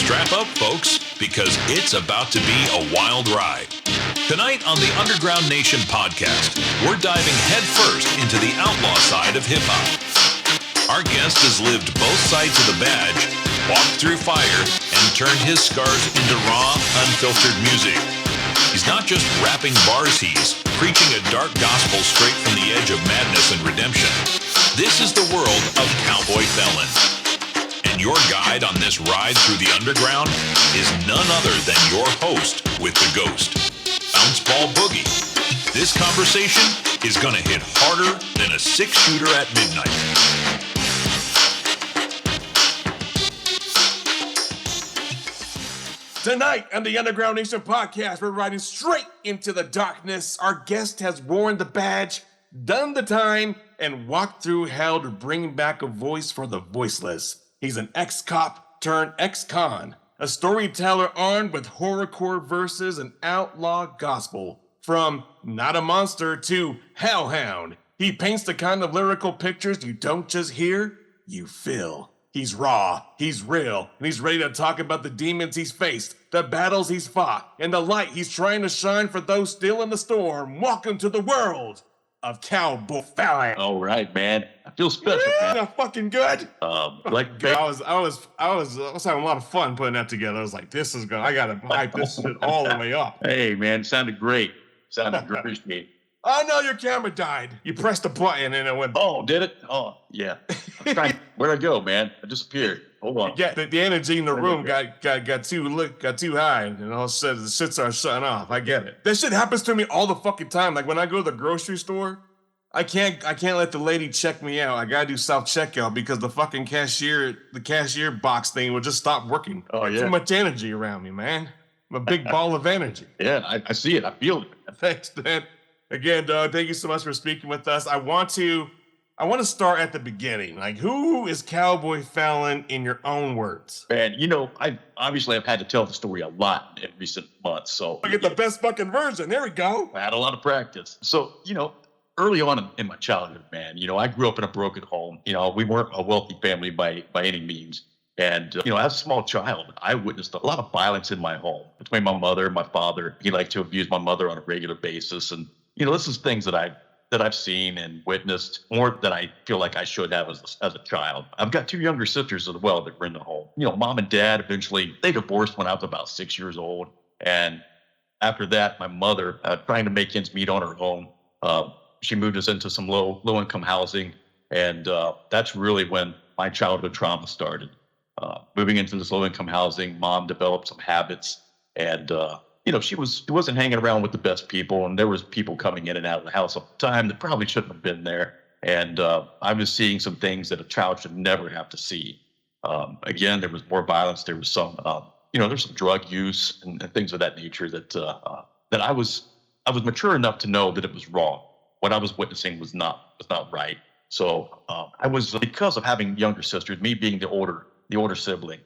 Strap up, folks, because it's about to be a wild ride. Tonight on the Underground Nation podcast, we're diving headfirst into the outlaw side of hip-hop. Our guest has lived both sides of the badge, walked through fire, and turned his scars into raw, unfiltered music. He's not just rapping bars, he's preaching a dark gospel straight from the edge of madness and redemption. This is the world of Cowboy Felon. And your guide on this ride through the underground is none other than your host with the ghost, Bounce Ball Boogie. This conversation is gonna hit harder than a 6-shooter at midnight. Tonight on the Underground Nation podcast, we're riding straight into the darkness. Our guest has worn the badge, done the time, and walked through hell to bring back a voice for the voiceless. He's an ex-cop turned ex-con, a storyteller armed with horrorcore verses and outlaw gospel. From Not a Monster to Hellhound, he paints the kind of lyrical pictures you don't just hear, you feel. He's raw, he's real, and he's ready to talk about the demons he's faced, the battles he's fought, and the light he's trying to shine for those still in the storm. Welcome to the world of Cowboy Felon. All right, man. I feel special, man. Yeah, fucking good. I was having a lot of fun putting that together. I was like, this is good. I gotta hype this shit all the way up. Hey, man, sounded great. Sounded great. Appreciate it. Oh no, your camera died. You pressed the button and it went. Oh, did it? Oh, yeah. Where'd I go, man? I disappeared. Hold on. Yeah, the energy in the room got too high, and all of a sudden the shit started shutting off. I get it. That shit happens to me all the fucking time. Like when I go to the grocery store, I can't let the lady check me out. I gotta do self checkout because the fucking cashier box thing will just stop working. Oh yeah. Too much energy around me, man. I'm a big ball of energy. Yeah, I see it. I feel it. Thanks, man. Again, dog, thank you so much for speaking with us. I want to start at the beginning. Like, who is Cowboy Felon in your own words? Man, I've had to tell the story a lot in recent months. So I get the best fucking version. There we go. I had a lot of practice. So, early on in my childhood, man, I grew up in a broken home. We weren't a wealthy family by any means. And, as a small child, I witnessed a lot of violence in my home between my mother and my father. He liked to abuse my mother on a regular basis. And, this is things that I've seen and witnessed more than I feel like I should have as a child. I've got 2 younger sisters as well that were in the home. Mom and dad eventually, they divorced when I was about 6 years old. And after that, my mother, trying to make ends meet on her own, she moved us into some low-income housing. And that's really when my childhood trauma started. Moving into this low-income housing, Mom developed some habits, and she wasn't hanging around with the best people, and there was people coming in and out of the house all the time that probably shouldn't have been there. And I was seeing some things that a child should never have to see. Again, there was more violence. There was some, there's some drug use and things of that nature that I was mature enough to know that it was wrong. What I was witnessing was not right. So I was, because of having younger sisters, me being the older sibling,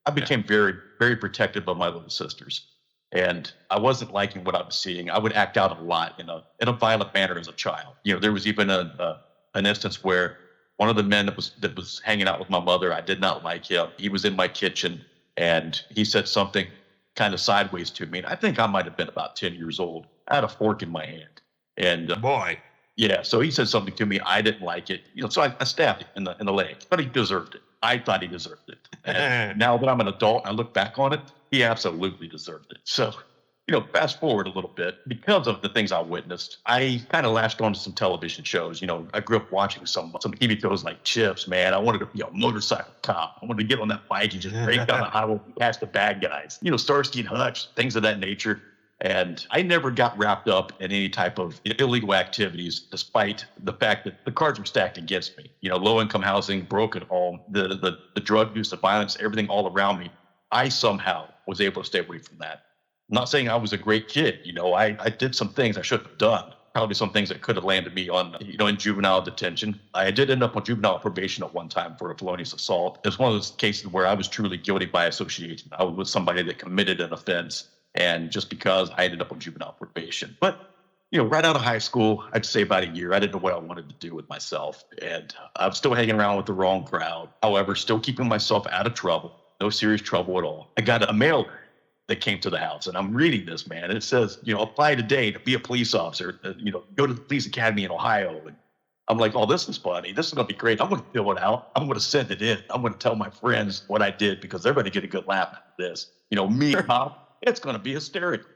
I became very, very protective of my little sisters. And I wasn't liking what I was seeing. I would act out a lot in a violent manner as a child. There was even an instance where one of the men that was hanging out with my mother, I did not like him. He was in my kitchen and he said something kind of sideways to me. And I think I might have been about 10 years old. I had a fork in my hand. And boy. Yeah, so he said something to me. I didn't like it. So I stabbed him in the leg, but he deserved it. I thought he deserved it. And now that I'm an adult, I look back on it, he absolutely deserved it. So, fast forward a little bit, because of the things I witnessed, I kind of latched onto some television shows. I grew up watching some TV shows like Chips, man. I wanted to be a motorcycle cop. I wanted to get on that bike and just break down the highway and catch the bad guys. Starsky and Hutch, things of that nature. And I never got wrapped up in any type of illegal activities, despite the fact that the cards were stacked against me. Low-income housing, broken home, the drug use, the violence, everything all around me. I somehow was able to stay away from that. I'm not saying I was a great kid. I did some things I shouldn't have done. Probably some things that could have landed me on, in juvenile detention. I did end up on juvenile probation at one time for a felonious assault. It was one of those cases where I was truly guilty by association. I was with somebody that committed an offense. And just because I ended up on juvenile probation. But, right out of high school, I'd say about a year, I didn't know what I wanted to do with myself. And I was still hanging around with the wrong crowd. However, still keeping myself out of trouble. no serious trouble at all. I got a mailer that came to the house, and I'm reading this, man. And it says, apply today to be a police officer. Go to the police academy in Ohio. And I'm like, oh, this is funny. This is going to be great. I'm going to fill it out. I'm going to send it in. I'm going to tell my friends what I did because they're going to get a good laugh out of this. Me, Mom, it's going to be hysterical.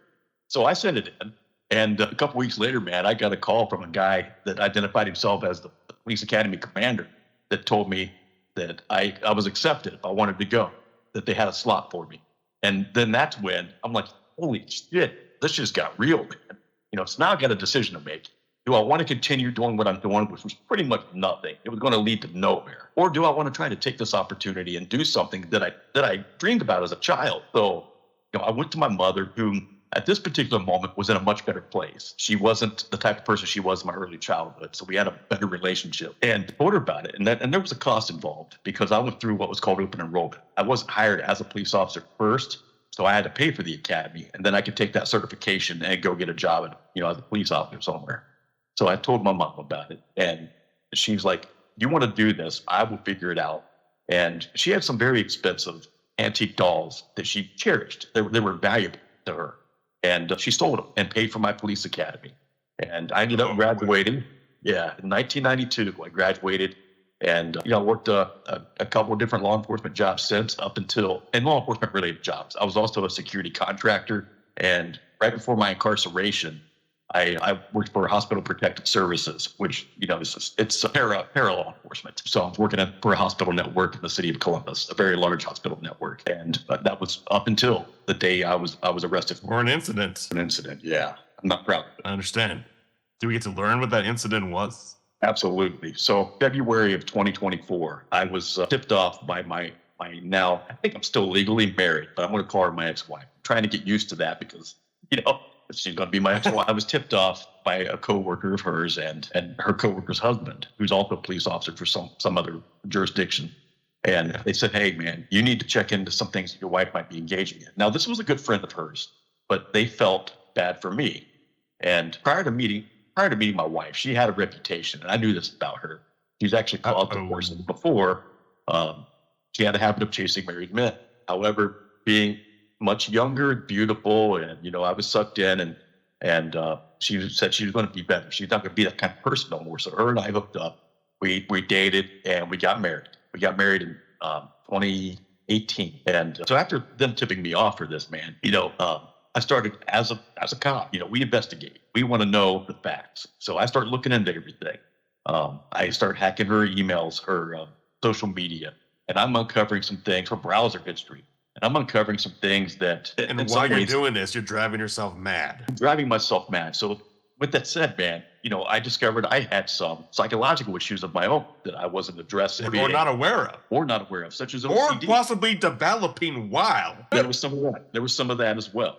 So I sent it in. And a couple weeks later, man, I got a call from a guy that identified himself as the police academy commander that told me that I was accepted if I wanted to go, that they had a slot for me. And then that's when I'm like, holy shit, this just got real, man. So now I got a decision to make. Do I want to continue doing what I'm doing, which was pretty much nothing? It was going to lead to nowhere. Or do I want to try to take this opportunity and do something that I dreamed about as a child? So, I went to my mother, who at this particular moment was in a much better place. She wasn't the type of person she was in my early childhood. So we had a better relationship, and told her about it. And there was a cost involved because I went through what was called open enrollment. I wasn't hired as a police officer first. So I had to pay for the academy, and then I could take that certification and go get a job as a police officer somewhere. So I told my mom about it, and she's like, you want to do this? I will figure it out. And she had some very expensive antique dolls that she cherished. They were valuable to her. And she sold them and paid for my police academy. And I ended up graduating. Yeah, in 1992, I graduated. And, I worked a couple of different law enforcement jobs since and law enforcement related jobs. I was also a security contractor. And right before my incarceration, I worked for Hospital Protective Services, which, it's a para law enforcement. So I was working for a hospital network in the city of Columbus, a very large hospital network. And that was up until the day I was arrested for an incident. An incident, yeah. I'm not proud of it. I understand. Did we get to learn what that incident was? Absolutely. So February of 2024, I was tipped off by my now, I think I'm still legally married, but I'm going to call her my ex-wife. I'm trying to get used to that because, she's going to be my ex-wife. I was tipped off by a coworker of hers and her coworker's husband, who's also a police officer for some other jurisdiction. And they said, hey, man, you need to check into some things that your wife might be engaging in. Now, this was a good friend of hers, but they felt bad for me. And prior to meeting my wife, she had a reputation, and I knew this about her. She's actually called divorce before. She had a habit of chasing married men. However, being much younger, beautiful, and I was sucked in, and she said she was going to be better. She's not going to be that kind of person no more. So her and I hooked up. We dated and we got married. We got married in 2018. And so after them tipping me off for this, man, I started as a cop. We investigate. We want to know the facts. So I started looking into everything. I started hacking her emails, her social media, and I'm uncovering some things, her browser history. And I'm uncovering some things that... And while you're doing this, you're driving yourself mad. I'm driving myself mad. So with that said, man, I discovered I had some psychological issues of my own that I wasn't addressing. Or not aware of. Such as OCD. Or possibly developing while. There was some of that as well.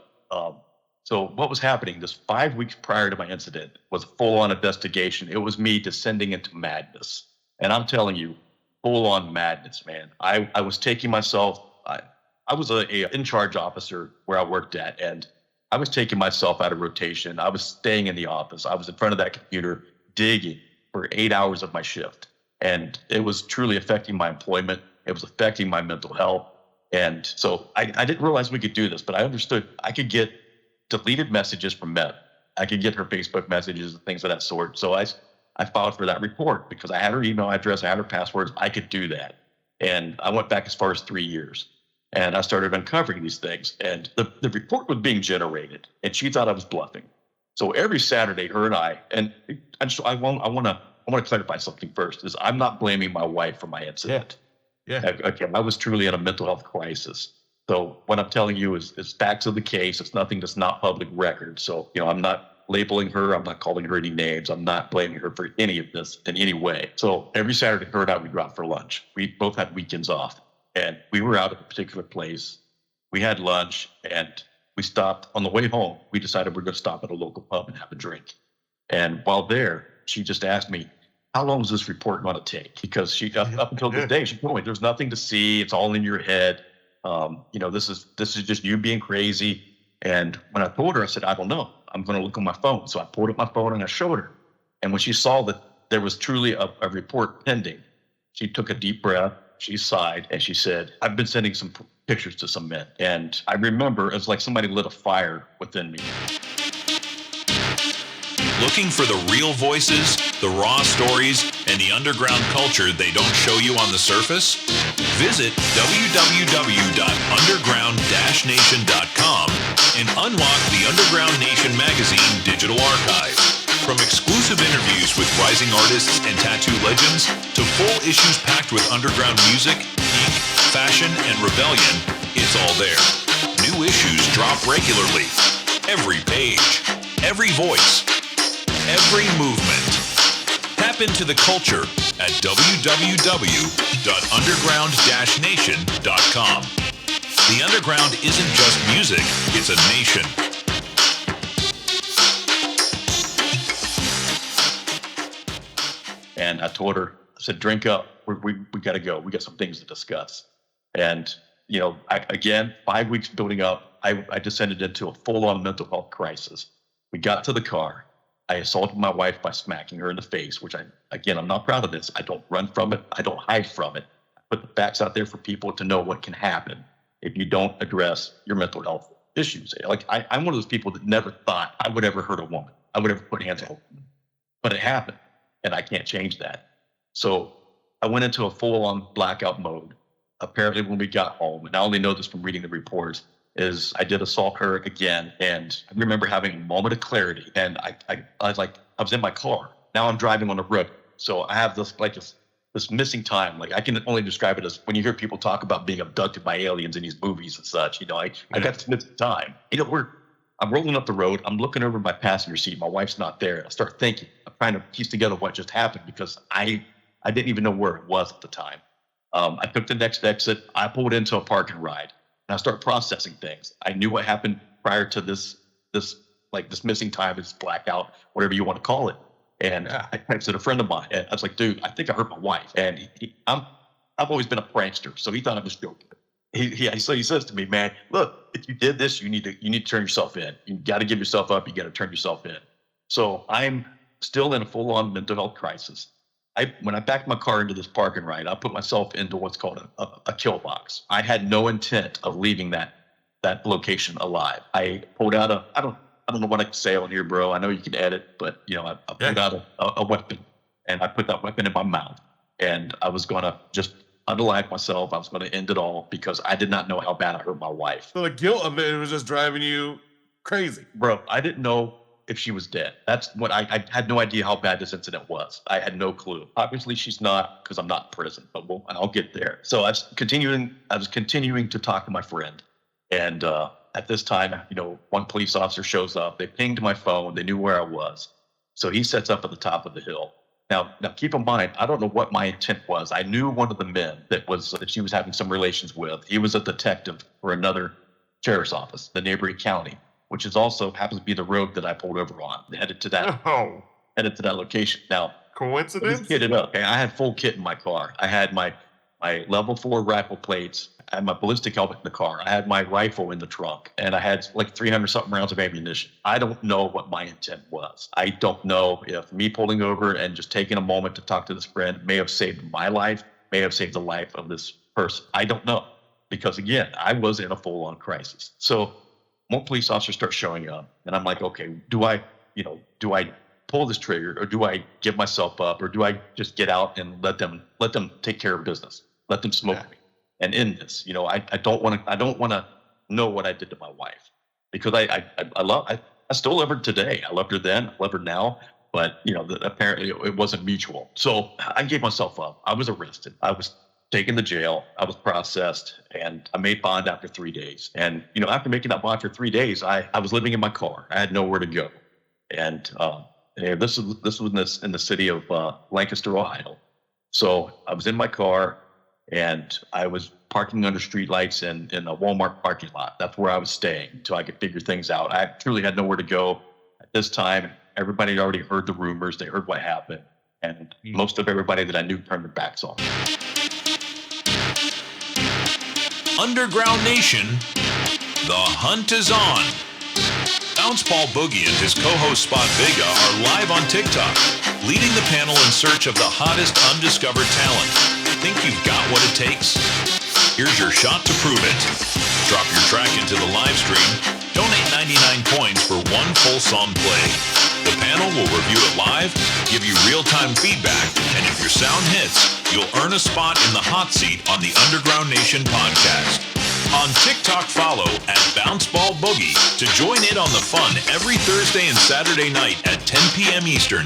So what was happening this 5 weeks prior to my incident was a full-on investigation. It was me descending into madness. And I'm telling you, full-on madness, man. I was taking myself... I was a in-charge officer where I worked at, and I was taking myself out of rotation. I was staying in the office. I was in front of that computer digging for 8 hours of my shift. And it was truly affecting my employment. It was affecting my mental health. And so I didn't realize we could do this, but I understood I could get deleted messages from Meth. I could get her Facebook messages and things of that sort. So I filed for that report because I had her email address, I had her passwords. I could do that. And I went back as far as 3 years. And I started uncovering these things, and the report was being generated, and she thought I was bluffing. So every Saturday, her and I want to clarify something first. Is I'm not blaming my wife for my incident. Yeah. Okay. I was truly in a mental health crisis. So what I'm telling you is facts of the case. It's nothing that's not public record. So I'm not labeling her. I'm not calling her any names. I'm not blaming her for any of this in any way. So every Saturday, her and I would go out for lunch. We both had weekends off. And we were out at a particular place. We had lunch, and we stopped. On the way home, we decided we're going to stop at a local pub and have a drink. And while there, she just asked me, how long is this report going to take? Because up until this day, she told me, there's nothing to see. It's all in your head. This is just you being crazy. And when I told her, I said, I don't know. I'm going to look on my phone. So I pulled up my phone and I showed her. And when she saw that there was truly a report pending, she took a deep breath. she sighed and she said, I've been sending some pictures to some men. And I remember it was like somebody lit a fire within me. Looking for the real voices, the raw stories, and the underground culture they don't show you on the surface? Visit www.underground-nation.com and unlock the Underground Nation magazine digital archive. From exclusive interviews with rising artists and tattoo legends to full issues packed with underground music, ink, fashion, and rebellion, it's all there. New issues drop regularly. Every page, every voice, every movement. Tap into the culture at www.underground-nation.com. The underground isn't just music, it's a nation. And I told her, I said, drink up. We got to go. We got some things to discuss. And, you know, again, 5 weeks building up, I descended into a full-on mental health crisis. We got to the car. I assaulted my wife by smacking her in the face, which I'm not proud of this. I don't run from it. I don't hide from it. I put the facts out there for people to know what can happen if you don't address your mental health issues. Like, I'm one of those people that never thought I would ever hurt a woman. I would ever put hands on a woman. But it happened, and I can't change that. So I went into a full-on blackout mode. Apparently, when we got home, and I only know this from reading the reports, is I did assault her again. And I remember having a moment of clarity. And I was in my car. Now I'm driving on the road. So I have this missing time. Like, I can only describe it as when you hear people talk about being abducted by aliens in these movies and such. You know, I got this missing time. You know, I'm rolling up the road. I'm looking over my passenger seat. My wife's not there. I start thinking. I'm trying to piece together what just happened because I didn't even know where it was at the time. I took the next exit. I pulled into a park and ride. And I start processing things. I knew what happened prior to this missing time, this blackout, whatever you want to call it. And I texted a friend of mine. And I was like, dude, I think I hurt my wife. And I've always been a prankster, so he thought I was joking. So he says to me, man, look, if you did this, you need to turn yourself in. You got to give yourself up. You got to turn yourself in. So I'm still in a full-on mental health crisis. When I backed my car into this parking ride, I put myself into what's called a kill box. I had no intent of leaving that location alive. I pulled out I don't know what I can say on here, bro. I know you can edit, but you know, I pulled out a weapon, and I put that weapon in my mouth, and I was gonna just unalive myself. I was gonna end it all because I did not know how bad I hurt my wife. So the guilt of it was just driving you crazy, bro. I didn't know if she was dead. That's what I had no idea how bad this incident was. I had no clue. Obviously she's not, because I'm not in prison, but I'll get there. So I was continuing to talk to my friend. And at this time, you know, one police officer shows up. They pinged my phone. They knew where I was. So he sets up at the top of the hill. Now keep in mind, I don't know what my intent was. I knew one of the men that she was having some relations with. He was a detective for another sheriff's office, the neighboring county, which is also happens to be the road that I pulled over on, headed to that location. Now, coincidence? Kit it up. Okay, I had full kit in my car. I had my level 4 rifle plates. I had my ballistic helmet in the car. I had my rifle in the trunk, and I had like 300 something rounds of ammunition. I don't know what my intent was. I don't know if me pulling over and just taking a moment to talk to this friend may have saved my life, may have saved the life of this person. I don't know, because again, I was in a full-on crisis. So more police officers start showing up, and I'm like, okay, do I pull this trigger, or do I give myself up, or do I just get out and let them take care of business, let them smoke me, and end this? You know, I don't want to know what I did to my wife, because I still love her today. I loved her then, I love her now, but you know, apparently it wasn't mutual. So I gave myself up. I was arrested. I was taken to jail. I was processed, and I made bond after 3 days. And, you know, after making that bond for 3 days, I was living in my car. I had nowhere to go. And this was in the city of Lancaster, Ohio. So I was in my car, and I was parking under streetlights in a Walmart parking lot. That's where I was staying until I could figure things out. I truly had nowhere to go. At this time, everybody had already heard the rumors. They heard what happened. And most of everybody that I knew turned their backs on me. Underground Nation, the hunt is on. Bounce Ball Boogie and his co-host Spot Vega are live on TikTok, leading the panel in search of the hottest undiscovered talent. Think you've got what it takes? Here's your shot to prove it. Drop your track into the live stream. Donate 99 coins for one full song play. The panel will review it live, give you real-time feedback, and if your sound hits, you'll earn a spot in the hot seat on the Underground Nation podcast. On TikTok, follow at Bounce Ball Boogie to join in on the fun every Thursday and Saturday night at 10 p.m. Eastern.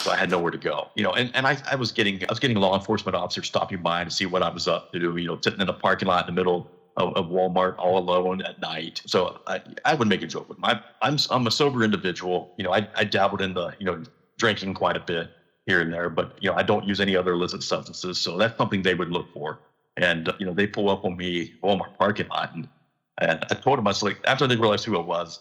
So I had nowhere to go, and I was getting law enforcement officers stopping by to see what I was up to do, sitting in a parking lot in the middle of Walmart all alone at night. So I would make a joke with them. I'm a sober individual. I dabbled in the, drinking quite a bit here and there, but, I don't use any other illicit substances. So that's something they would look for. And, they pull up on me, Walmart parking lot. And I told them, I was like, after they realized who I was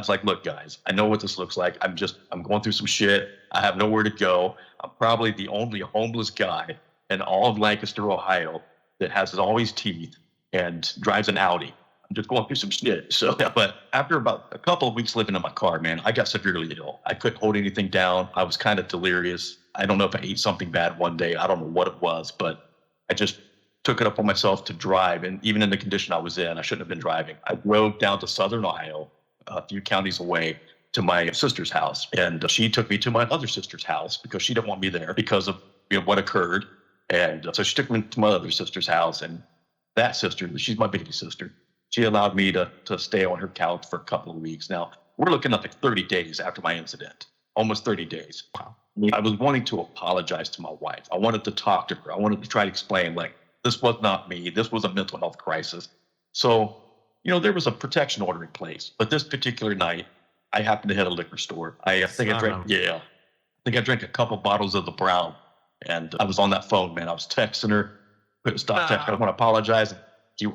like, look, guys, I know what this looks like. I'm going through some shit. I have nowhere to go. I'm probably the only homeless guy in all of Lancaster, Ohio that has all his teeth and drives an Audi. I'm just going through some shit. So, but after about a couple of weeks living in my car, man, I got severely ill. I couldn't hold anything down. I was kind of delirious. I don't know if I ate something bad one day. I don't know what it was, but I just took it upon myself to drive. And even in the condition I was in, I shouldn't have been driving. I drove down to Southern Ohio, a few counties away, to my sister's house. And she took me to my other sister's house because she didn't want me there because of what occurred. And so she took me to my other sister's house. And that sister, she's my baby sister, she allowed me to stay on her couch for a couple of weeks. Now, we're looking up at 30 days after my incident, almost 30 days. Wow. I was wanting to apologize to my wife. I wanted to talk to her. I wanted to try to explain, this was not me. This was a mental health crisis. So, there was a protection order in place. But this particular night, I happened to hit a liquor store. I think I drank a couple bottles of the Brown. And I was on that phone, man. I was texting her. Couldn't stop texting. I want to apologize.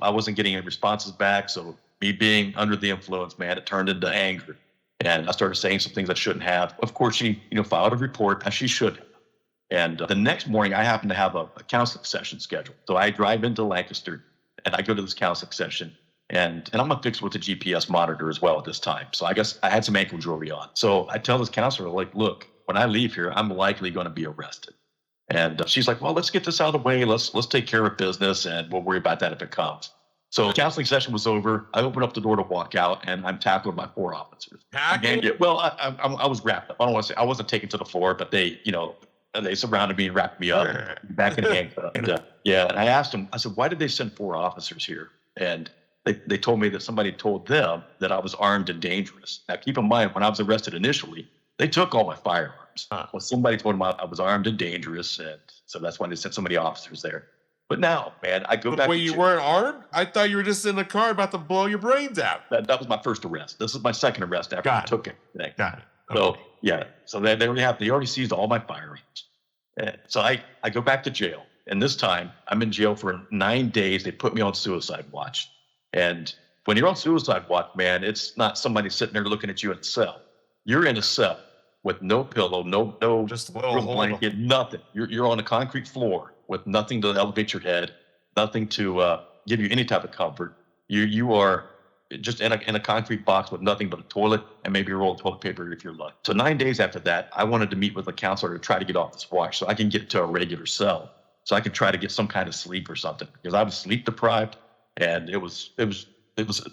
I wasn't getting any responses back. So me being under the influence, man, it turned into anger. And I started saying some things I shouldn't have. Of course, she, filed a report as she should have. And the next morning, I happened to have a counseling session scheduled. So I drive into Lancaster and I go to this counseling session. And I'm going to fix with the GPS monitor as well at this time. So I guess I had some ankle jewelry on. So I tell this counselor, look, when I leave here, I'm likely going to be arrested. And she's like, well, let's get this out of the way. Let's take care of business and we'll worry about that if it comes. So the counseling session was over. I opened up the door to walk out and I'm tackled by 4 officers. Well, I was wrapped up. I don't want to say I wasn't taken to the floor, but they surrounded me and wrapped me up back in handcuffs. And I asked them, I said, why did they send 4 officers here? And they told me that somebody told them that I was armed and dangerous. Now, keep in mind, when I was arrested initially, they took all my firearms. Well, somebody told them I was armed and dangerous, and so that's why they sent so many officers there. But now, man, I go back. Wait, you weren't armed? I thought you were just in the car about to blow your brains out. That was my first arrest. This is my second arrest after I took it. Got it. Okay. So they already seized all my firearms. So I go back to jail, and this time I'm in jail for 9 days. They put me on suicide watch. And when you're on suicide watch, man, it's not somebody sitting there looking at you in a cell. You're in a cell with no pillow, no just a little blanket, nothing. You're on a concrete floor with nothing to elevate your head, nothing to give you any type of comfort. You are just in a concrete box with nothing but a toilet and maybe a roll of toilet paper if you're lucky. So 9 days after that, I wanted to meet with a counselor to try to get off this watch so I can get to a regular cell, so I can try to get some kind of sleep or something, because I was sleep deprived. And it was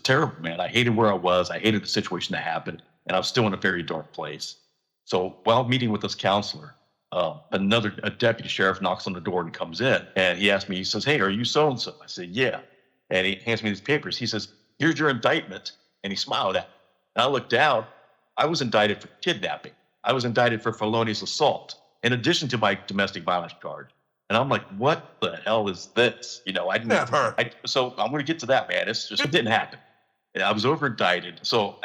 terrible, man. I hated where I was. I hated the situation that happened. And I was still in a very dark place. So while meeting with this counselor, a deputy sheriff knocks on the door and comes in. And he asked me, he says, hey, are you so-and-so? I said, yeah. And he hands me these papers. He says, here's your indictment. And he smiled at me. And I looked down. I was indicted for kidnapping. I was indicted for felonious assault, in addition to my domestic violence charge. And I'm like, what the hell is this? So I'm going to get to that, man. It didn't happen. I was over indicted. So,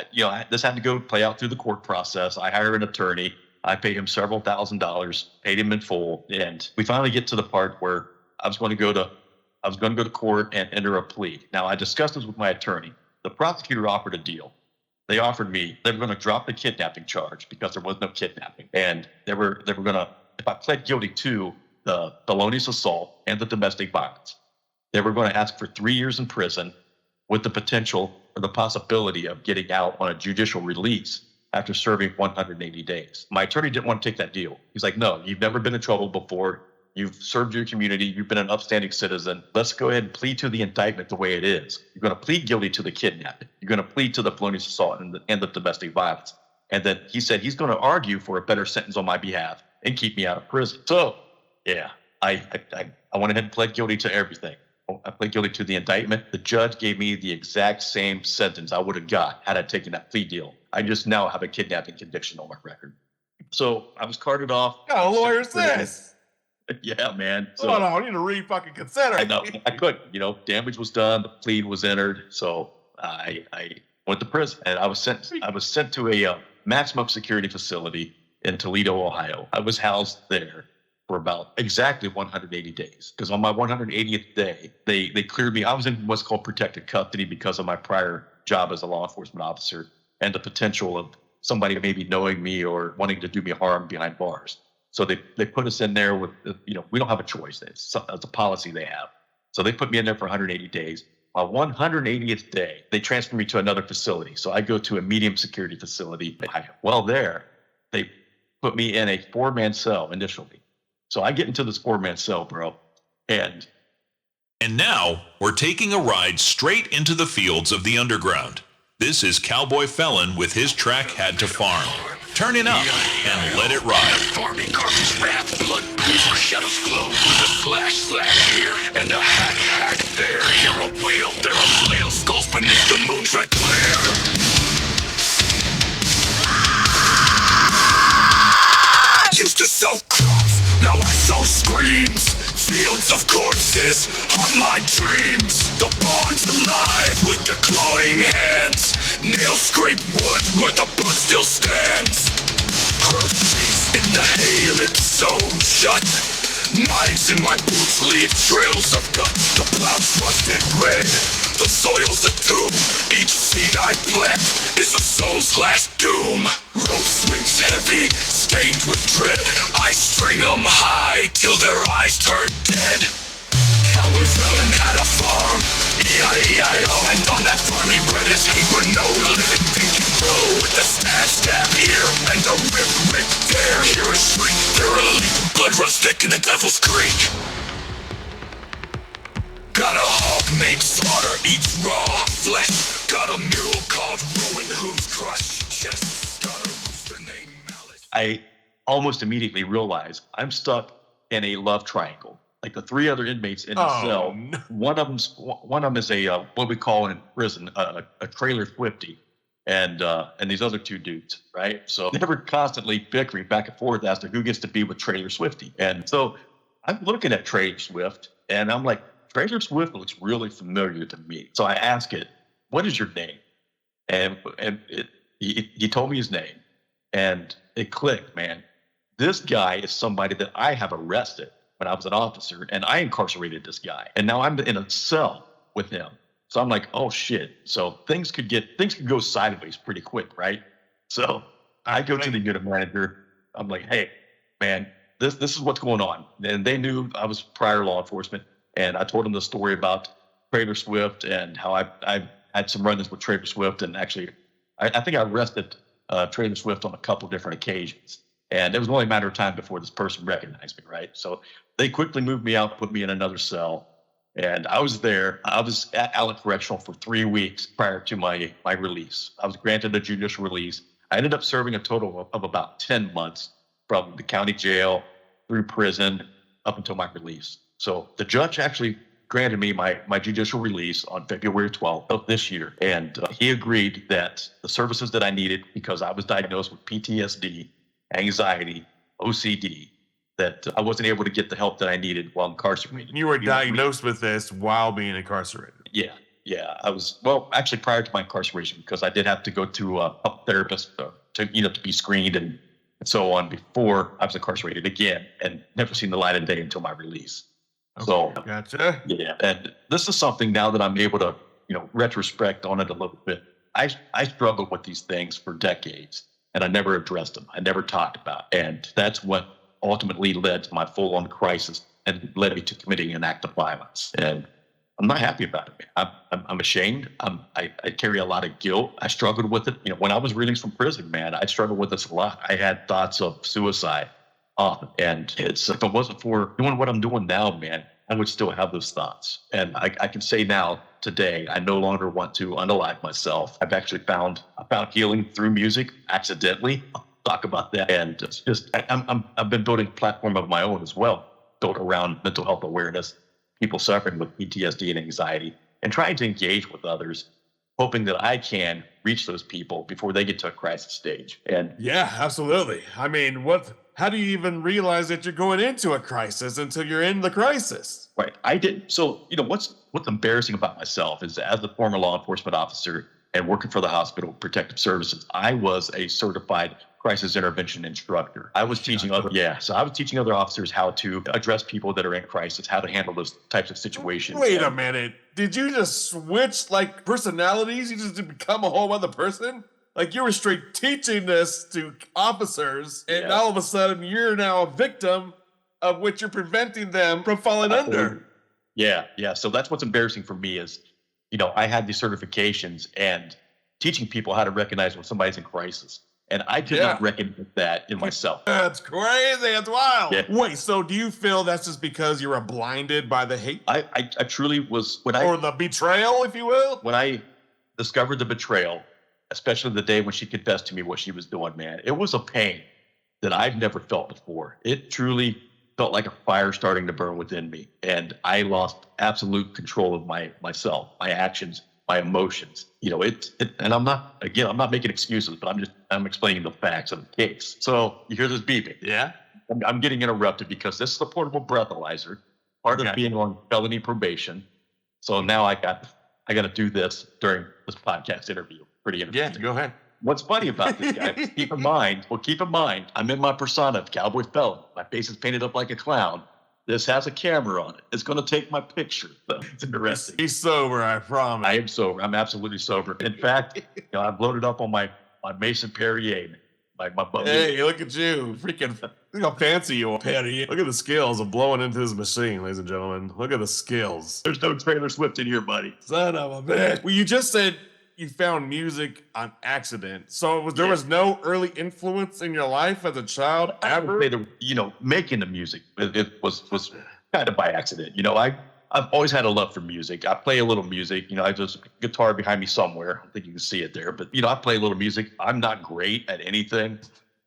this had to go play out through the court process. I hire an attorney. I pay him several $1,000s, paid him in full. And we finally get to the part where I was going to go to court and enter a plea. Now, I discussed this with my attorney. The prosecutor offered a deal. They offered me, they were going to drop the kidnapping charge because there was no kidnapping. And they were going to, if I pled guilty to the felonious assault and the domestic violence, they were going to ask for 3 years in prison with the potential or the possibility of getting out on a judicial release after serving 180 days. My attorney didn't want to take that deal. He's like, no, you've never been in trouble before. You've served your community. You've been an upstanding citizen. Let's go ahead and plead to the indictment the way it is. You're going to plead guilty to the kidnapping. You're going to plead to the felonious assault and the domestic violence. And then he said he's going to argue for a better sentence on my behalf and keep me out of prison. So, yeah, I went ahead and pled guilty to everything. I pled guilty to the indictment. The judge gave me the exact same sentence I would have got had I taken that plea deal. I just now have a kidnapping conviction on my record. So I was carted off. What kind of lawyer is this? Yeah, man. So, Hold on, I need to read fucking consent. I know I could. Damage was done. The plea was entered. So I went to prison, and I was sent to a maximum security facility in Toledo, Ohio. I was housed there for about exactly 180 days, because on my 180th day, they cleared me. I was in what's called protected custody because of my prior job as a law enforcement officer and the potential of somebody maybe knowing me or wanting to do me harm behind bars. So they put us in there with, we don't have a choice. It's a policy they have. So they put me in there for 180 days. My 180th day, they transferred me to another facility. So I go to a medium security facility. Well, there, they put me in a 4-man cell initially. So I get into this 4-man cell, bro. And now we're taking a ride straight into the fields of the underground. This is Cowboy Felon with his track Had to Farm. Turn it up and let it ride. Farming cartridge wrap, blood ooze, shadows glow. The slash here and the hack there. Here a whale, there a flail, skulls beneath the moon's red glare. Used to sow crops, now I sow screams. Fields of corpses haunt my dreams. The bond's alive with the clawing hands. Nails scrape wood where the blood still stands. Crossings in the hay, lips sewn shut. Knives in my boots leave trails of guts. The plows rusted red, the soil's a tomb. Each seed I plant is a soul's last doom. Rope swings heavy, stained with dread. I string them high till their eyes turn dead. Cowboy Felon had a farm, E-I-E-I-O. And on that farm he bred his hate where no living thing can grow. With the stab here and the rip there. Hear a shriek, there a leap, blood runs thick in the devil's creek. Got a hog named Slaughter, eats raw flesh. Got a mule called Rowan who's crushed chest. Got a rooster named Malice. I almost immediately realized I'm stuck in a love triangle. Like the 3 other inmates in the cell, no. one of them is a what we call in prison a trailer Swiftie, and these other 2 dudes, right? So they were constantly bickering back and forth as to who gets to be with Trailer Swiftie. And so I'm looking at Trailer Swift, and I'm like, Trailer Swift looks really familiar to me. So I ask it, "What is your name?" And he told me his name, and it clicked, man. This guy is somebody that I have arrested when I was an officer, and I incarcerated this guy, and now I'm in a cell with him. So I'm like, oh shit. So things could go sideways pretty quick, right? So I go to the unit manager. I'm like, hey, man, this is what's going on. And they knew I was prior law enforcement, and I told them the story about Trailer Swift and how I had some run-ins with Trailer Swift, and actually, I think I arrested Trailer Swift on a couple different occasions. And it was only a matter of time before this person recognized me, right? So they quickly moved me out, put me in another cell. And I was there. I was at Allen Correctional for 3 weeks prior to my release. I was granted a judicial release. I ended up serving a total of about 10 months from the county jail through prison up until my release. So the judge actually granted me my judicial release on February 12th of this year. And he agreed that the services that I needed, because I was diagnosed with PTSD, anxiety, OCD, that I wasn't able to get the help that I needed while incarcerated. You were diagnosed with this while being incarcerated. Yeah. I was, actually prior to my incarceration, because I did have to go to a therapist to be screened and so on before I was incarcerated again, and never seen the light of day until my release. Okay, so gotcha. Yeah, and this is something now that I'm able to, retrospect on it a little bit. I struggled with these things for decades, and I never addressed them. I never talked about it. And that's what ultimately led to my full-on crisis and led me to committing an act of violence. And I'm not happy about it, man. I'm ashamed. I carry a lot of guilt. I struggled with it. When I was released from prison, man, I struggled with this a lot. I had thoughts of suicide often. And if it wasn't for doing what I'm doing now, man, I would still have those thoughts. And I can say now, today, I no longer want to unalive myself. I've actually found healing through music accidentally. I'll talk about that. And it's just, I've been building a platform of my own as well, built around mental health awareness, people suffering with PTSD and anxiety, and trying to engage with others, hoping that I can reach those people before they get to a crisis stage. And yeah, absolutely. I mean, how do you even realize that you're going into a crisis until you're in the crisis? right, I didn't. So, what's embarrassing about myself is, as a former law enforcement officer and working for the Hospital Protective Services, I was a certified crisis intervention instructor. I was teaching other officers how to address people that are in crisis, how to handle those types of situations. Wait a minute. Did you just switch like personalities? You just become a whole other person? Like you were straight teaching this to officers, and all of a sudden you're now a victim of which you're preventing them from falling under. Yeah. So that's what's embarrassing for me is, I had these certifications and teaching people how to recognize when somebody's in crisis. And I did not recognize that in myself. That's crazy. That's wild. Yeah. Wait, so do you feel that's just because you were blinded by the hate? I truly was, or the betrayal, if you will? When I discovered the betrayal, especially the day when she confessed to me what she was doing, man, it was a pain that I've never felt before. It truly felt like a fire starting to burn within me. And I lost absolute control of myself, my actions, my emotions. And I'm not making excuses, but I'm explaining the facts of the case. So you hear this beeping. Yeah. I'm getting interrupted because this is a portable breathalyzer, part of being on felony probation. So now I got to do this during this podcast interview. Pretty interesting. Yeah, go ahead. What's funny about this, guys, keep in mind, I'm in my persona of Cowboy Felon. My face is painted up like a clown. This has a camera on it. It's going to take my picture. So it's interesting. He's sober, I promise. I am sober. I'm absolutely sober. In fact, I've loaded up on my Mason Perrier. My hey, look at you. Freaking, look how fancy you are, Perrier. Look at the skills of blowing into this machine, ladies and gentlemen. Look at the skills. There's no Taylor Swift in here, buddy. Son of a bitch. Well, you just said you found music on accident. So there was no early influence in your life as a child ever? I would say making the music, it was kind of by accident. I've always had a love for music. I play a little music. I just guitar behind me somewhere. I don't think you can see it there, but I play a little music. I'm not great at anything.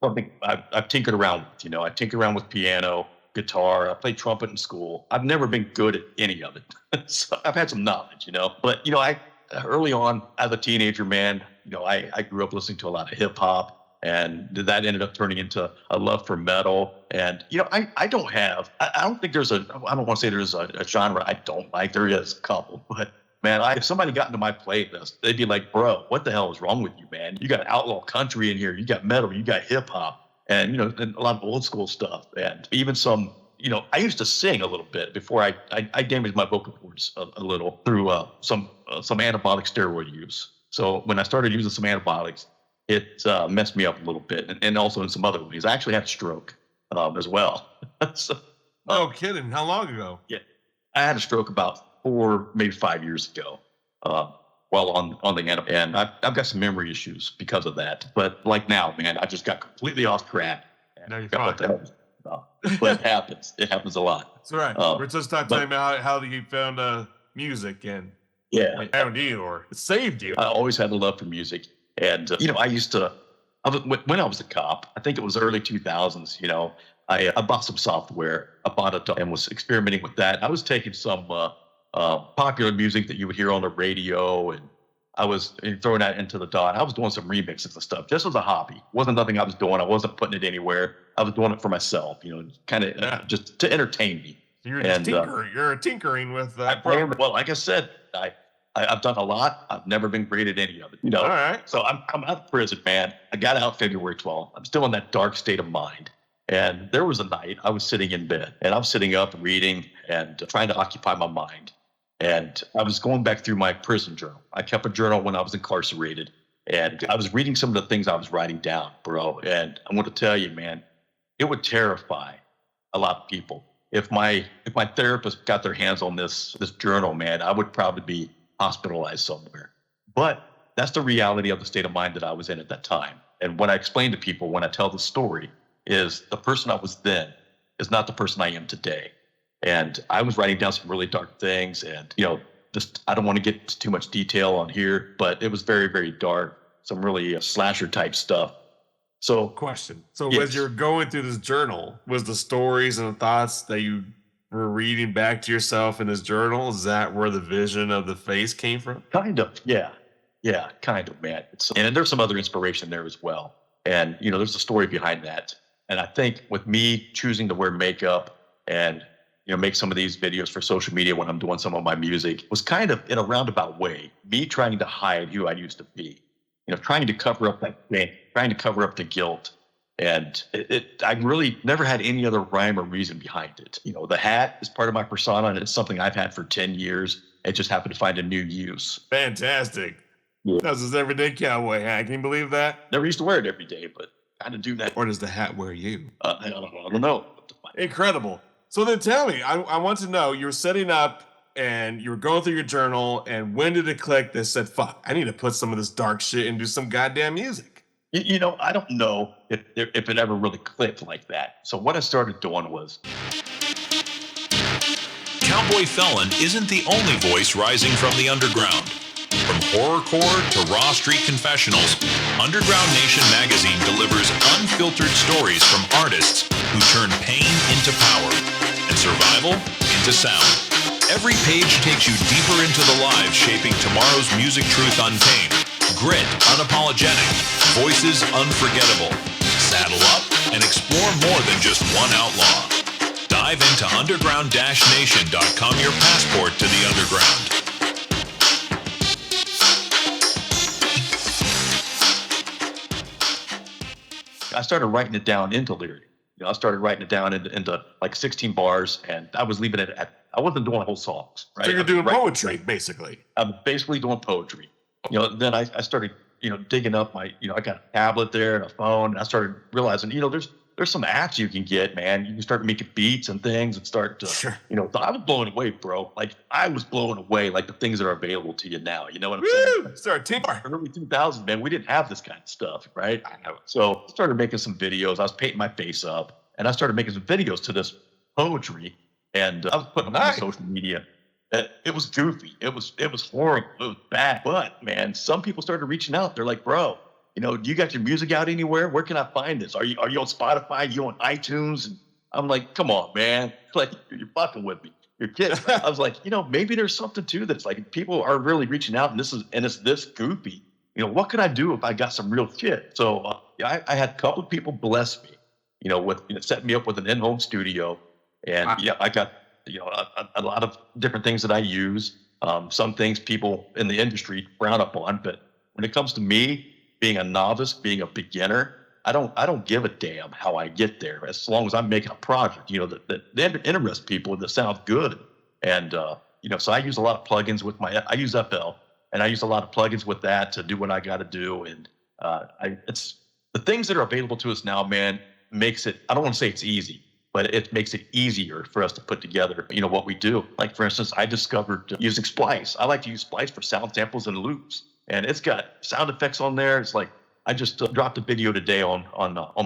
Something I've tinkered around with. I tinkered around with piano, guitar. I played trumpet in school. I've never been good at any of it. So I've had some knowledge, but I early on as a teenager, man, I grew up listening to a lot of hip hop, and that ended up turning into a love for metal. And, I don't think there's I don't want to say there's a genre I don't like. There is a couple, but man, if somebody got into my playlist, they'd be like, bro, what the hell is wrong with you, man? You got outlaw country in here. You got metal, you got hip hop, and, and a lot of old school stuff. And even some, I used to sing a little bit before I damaged my vocal cords a little through some anabolic steroid use. So when I started using some antibiotics, it messed me up a little bit, and also in some other ways. I actually had a stroke as well. So, no kidding. How long ago? Yeah, I had a stroke about 4, maybe 5 years ago while on the antibiotic. And I've got some memory issues because of that. But like now, man, I just got completely off track. No, you're fine. But it happens. It happens a lot. That's right. We're just talking about how you found music and it found you or it saved you. I always had a love for music. And, when I was a cop, I think it was early 2000s, I bought some software. I bought it and was experimenting with that. I was taking some popular music that you would hear on the radio, and I was throwing that into the DAW. I was doing some remixes and stuff just as a hobby. Wasn't nothing I was doing. I wasn't putting it anywhere. I was doing it for myself, kind of just to entertain me. You're tinkering with that. Well, like I said, I've done a lot. I've never been great at any of it. All right. So I'm out of prison, man. I got out February 12th. I'm still in that dark state of mind. And there was a night I was sitting in bed, and I'm sitting up reading and trying to occupy my mind. And I was going back through my prison journal. I kept a journal when I was incarcerated, and I was reading some of the things I was writing down, bro. And I'm going to tell you, man, it would terrify a lot of people if my therapist got their hands on this journal, man, I would probably be hospitalized somewhere. But that's the reality of the state of mind that I was in at that time. And what I explain to people when I tell the story is the person I was then is not the person I am today. And I was writing down some really dark things, and just I don't want to get into too much detail on here, but it was very, very dark. Some really slasher type stuff. So, question. So, yes. as you're going through this journal, was the stories and the thoughts that you were reading back to yourself in this journal, is that where the vision of the face came from? Kind of, yeah, kind of, man. And there's some other inspiration there as well. And there's a story behind that. And I think with me choosing to wear makeup and make some of these videos for social media when I'm doing some of my music was kind of in a roundabout way me trying to hide who I used to be. Trying to cover up that pain, trying to cover up the guilt. And I really never had any other rhyme or reason behind it. The hat is part of my persona, and it's something I've had for 10 years. It just happened to find a new use. Fantastic. Yeah. That's his everyday cowboy hat. Can you believe that? Never used to wear it every day, but kind of do that. Or does the hat wear you? I don't know. Incredible. So then tell me, I want to know, you were setting up and you were going through your journal, and when did it click that said, fuck, I need to put some of this dark shit and do some goddamn music? I don't know if it ever really clicked like that. So what I started doing was... Cowboy Felon isn't the only voice rising from the underground. From Horrorcore to Raw Street Confessionals, Underground Nation magazine delivers unfiltered stories from artists who turn pain into power and survival into sound. Every page takes you deeper into the lives shaping tomorrow's music truth untamed. Grit unapologetic, voices unforgettable. Saddle up and explore more than just one outlaw. Dive into underground-nation.com, your passport to the underground. I started writing it down into lyric. I started writing it down into like 16 bars, and I was leaving it at, I wasn't doing whole songs, right? So you're doing poetry, basically. I'm basically doing poetry. Then I started, digging up my, I got a tablet there and a phone, and I started realizing, there's some apps you can get, man. You can start making beats and things and start to, sure. So I was blown away, bro. Like, I was blown away, like the things that are available to you now. You know what I'm saying? Start tinker. Early 2000s, man, we didn't have this kind of stuff, right? I know. So I started making some videos. I was painting my face up, and I started making some videos to this poetry, and I was putting them on social media. It was goofy. It was horrible. It was bad. But, man, some people started reaching out. They're like, bro, do you got your music out anywhere? Where can I find this? Are you on Spotify? Are you on iTunes? And I'm like, come on, man. Like, you're fucking with me. You're kidding. I was like, maybe there's something to this. Like, people are really reaching out, and it's this goofy. What could I do if I got some real shit? So I had a couple of people bless me, with setting me up with an in-home studio. And I got, a lot of different things that I use. Some things people in the industry frown upon, but when it comes to me, being a novice, being a beginner, I don't give a damn how I get there, as long as I'm making a project, that interests people, that sounds good. And, so I use a lot of plugins with I use FL, and I use a lot of plugins with that to do what I got to do. And it's the things that are available to us now, man, makes it, I don't want to say it's easy, but it makes it easier for us to put together, what we do. Like, for instance, I discovered using Splice. I like to use Splice for sound samples and loops. And it's got sound effects on there. It's like, I just dropped a video today on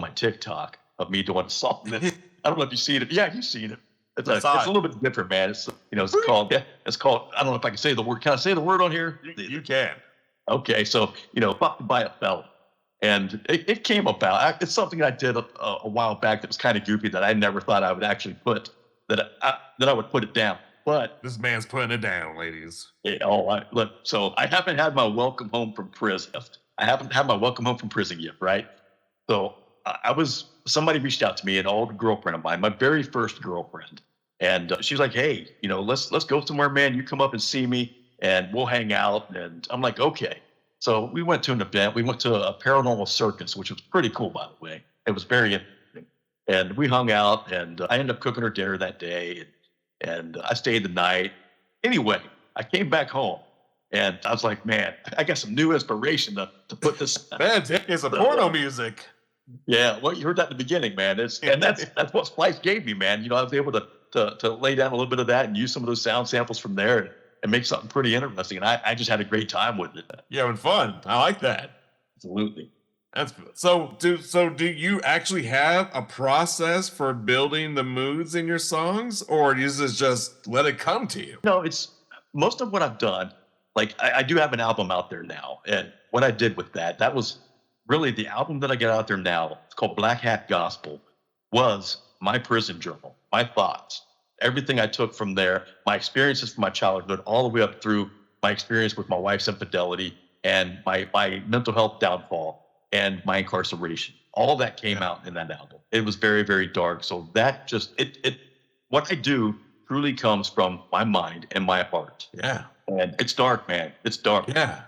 my TikTok of me doing something. I don't know if you've seen it. Yeah, you've seen it. It's a little bit different, man. It's called, I don't know if I can say the word. Can I say the word on here? You can. Okay, so, Fucked by a Felon. And it came about. It's something I did a while back that was kind of goofy that I never thought I would actually put, that I would put it down. But this man's putting it down, ladies. Look, so I haven't had my welcome home from prison. I haven't had my welcome home from prison yet, right? So somebody reached out to me, an old girlfriend of mine, my very first girlfriend. And she was like, hey, let's go somewhere, man. You come up and see me and we'll hang out. And I'm like, okay. So we went to an event. We went to a paranormal circus, which was pretty cool, by the way. It was very interesting. And we hung out, and I ended up cooking her dinner that day. And I stayed the night. Anyway, I came back home, and I was like, man, I got some new inspiration to put this. Man, it's a porno music. Yeah, well, you heard that in the beginning, man. And that's what Splice gave me, man. I was able to to lay down a little bit of that and use some of those sound samples from there and make something pretty interesting. And I just had a great time with it. You're having fun. I like that. Absolutely. That's good. So do you actually have a process for building the moods in your songs, or do you just let it come to you? No, it's most of what I've done. Like I do have an album out there now, and what I did with that was really the album that I get out there now. It's called Black Hat Gospel. Was my prison journal, my thoughts, everything I took from there, my experiences from my childhood, all the way up through my experience with my wife's infidelity and my mental health downfall and my incarceration. All that came out in that album. It was very, very dark. So that just what I do truly comes from my mind and my heart. Yeah. And it's dark, man. It's dark. Yeah.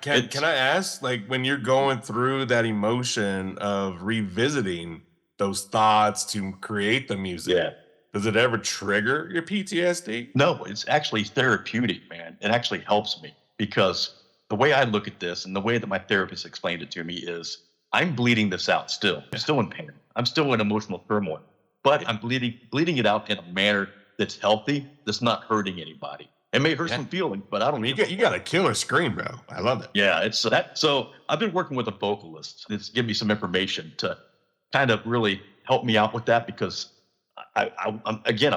Can I ask, like, when you're going through that emotion of revisiting those thoughts to create the music, Yeah. does it ever trigger your PTSD? No, it's actually therapeutic, man. It actually helps me because the way I look at this and the way that my therapist explained it to me is I'm bleeding this out still. I'm still in pain. I'm still in emotional turmoil, but I'm bleeding it out in a manner that's healthy, that's not hurting anybody. It may hurt some feelings, but I don't You got a killer scream, bro. I love it. Yeah, it's that. So I've been working with a vocalist. It's given me some information to kind of really help me out with that because I'm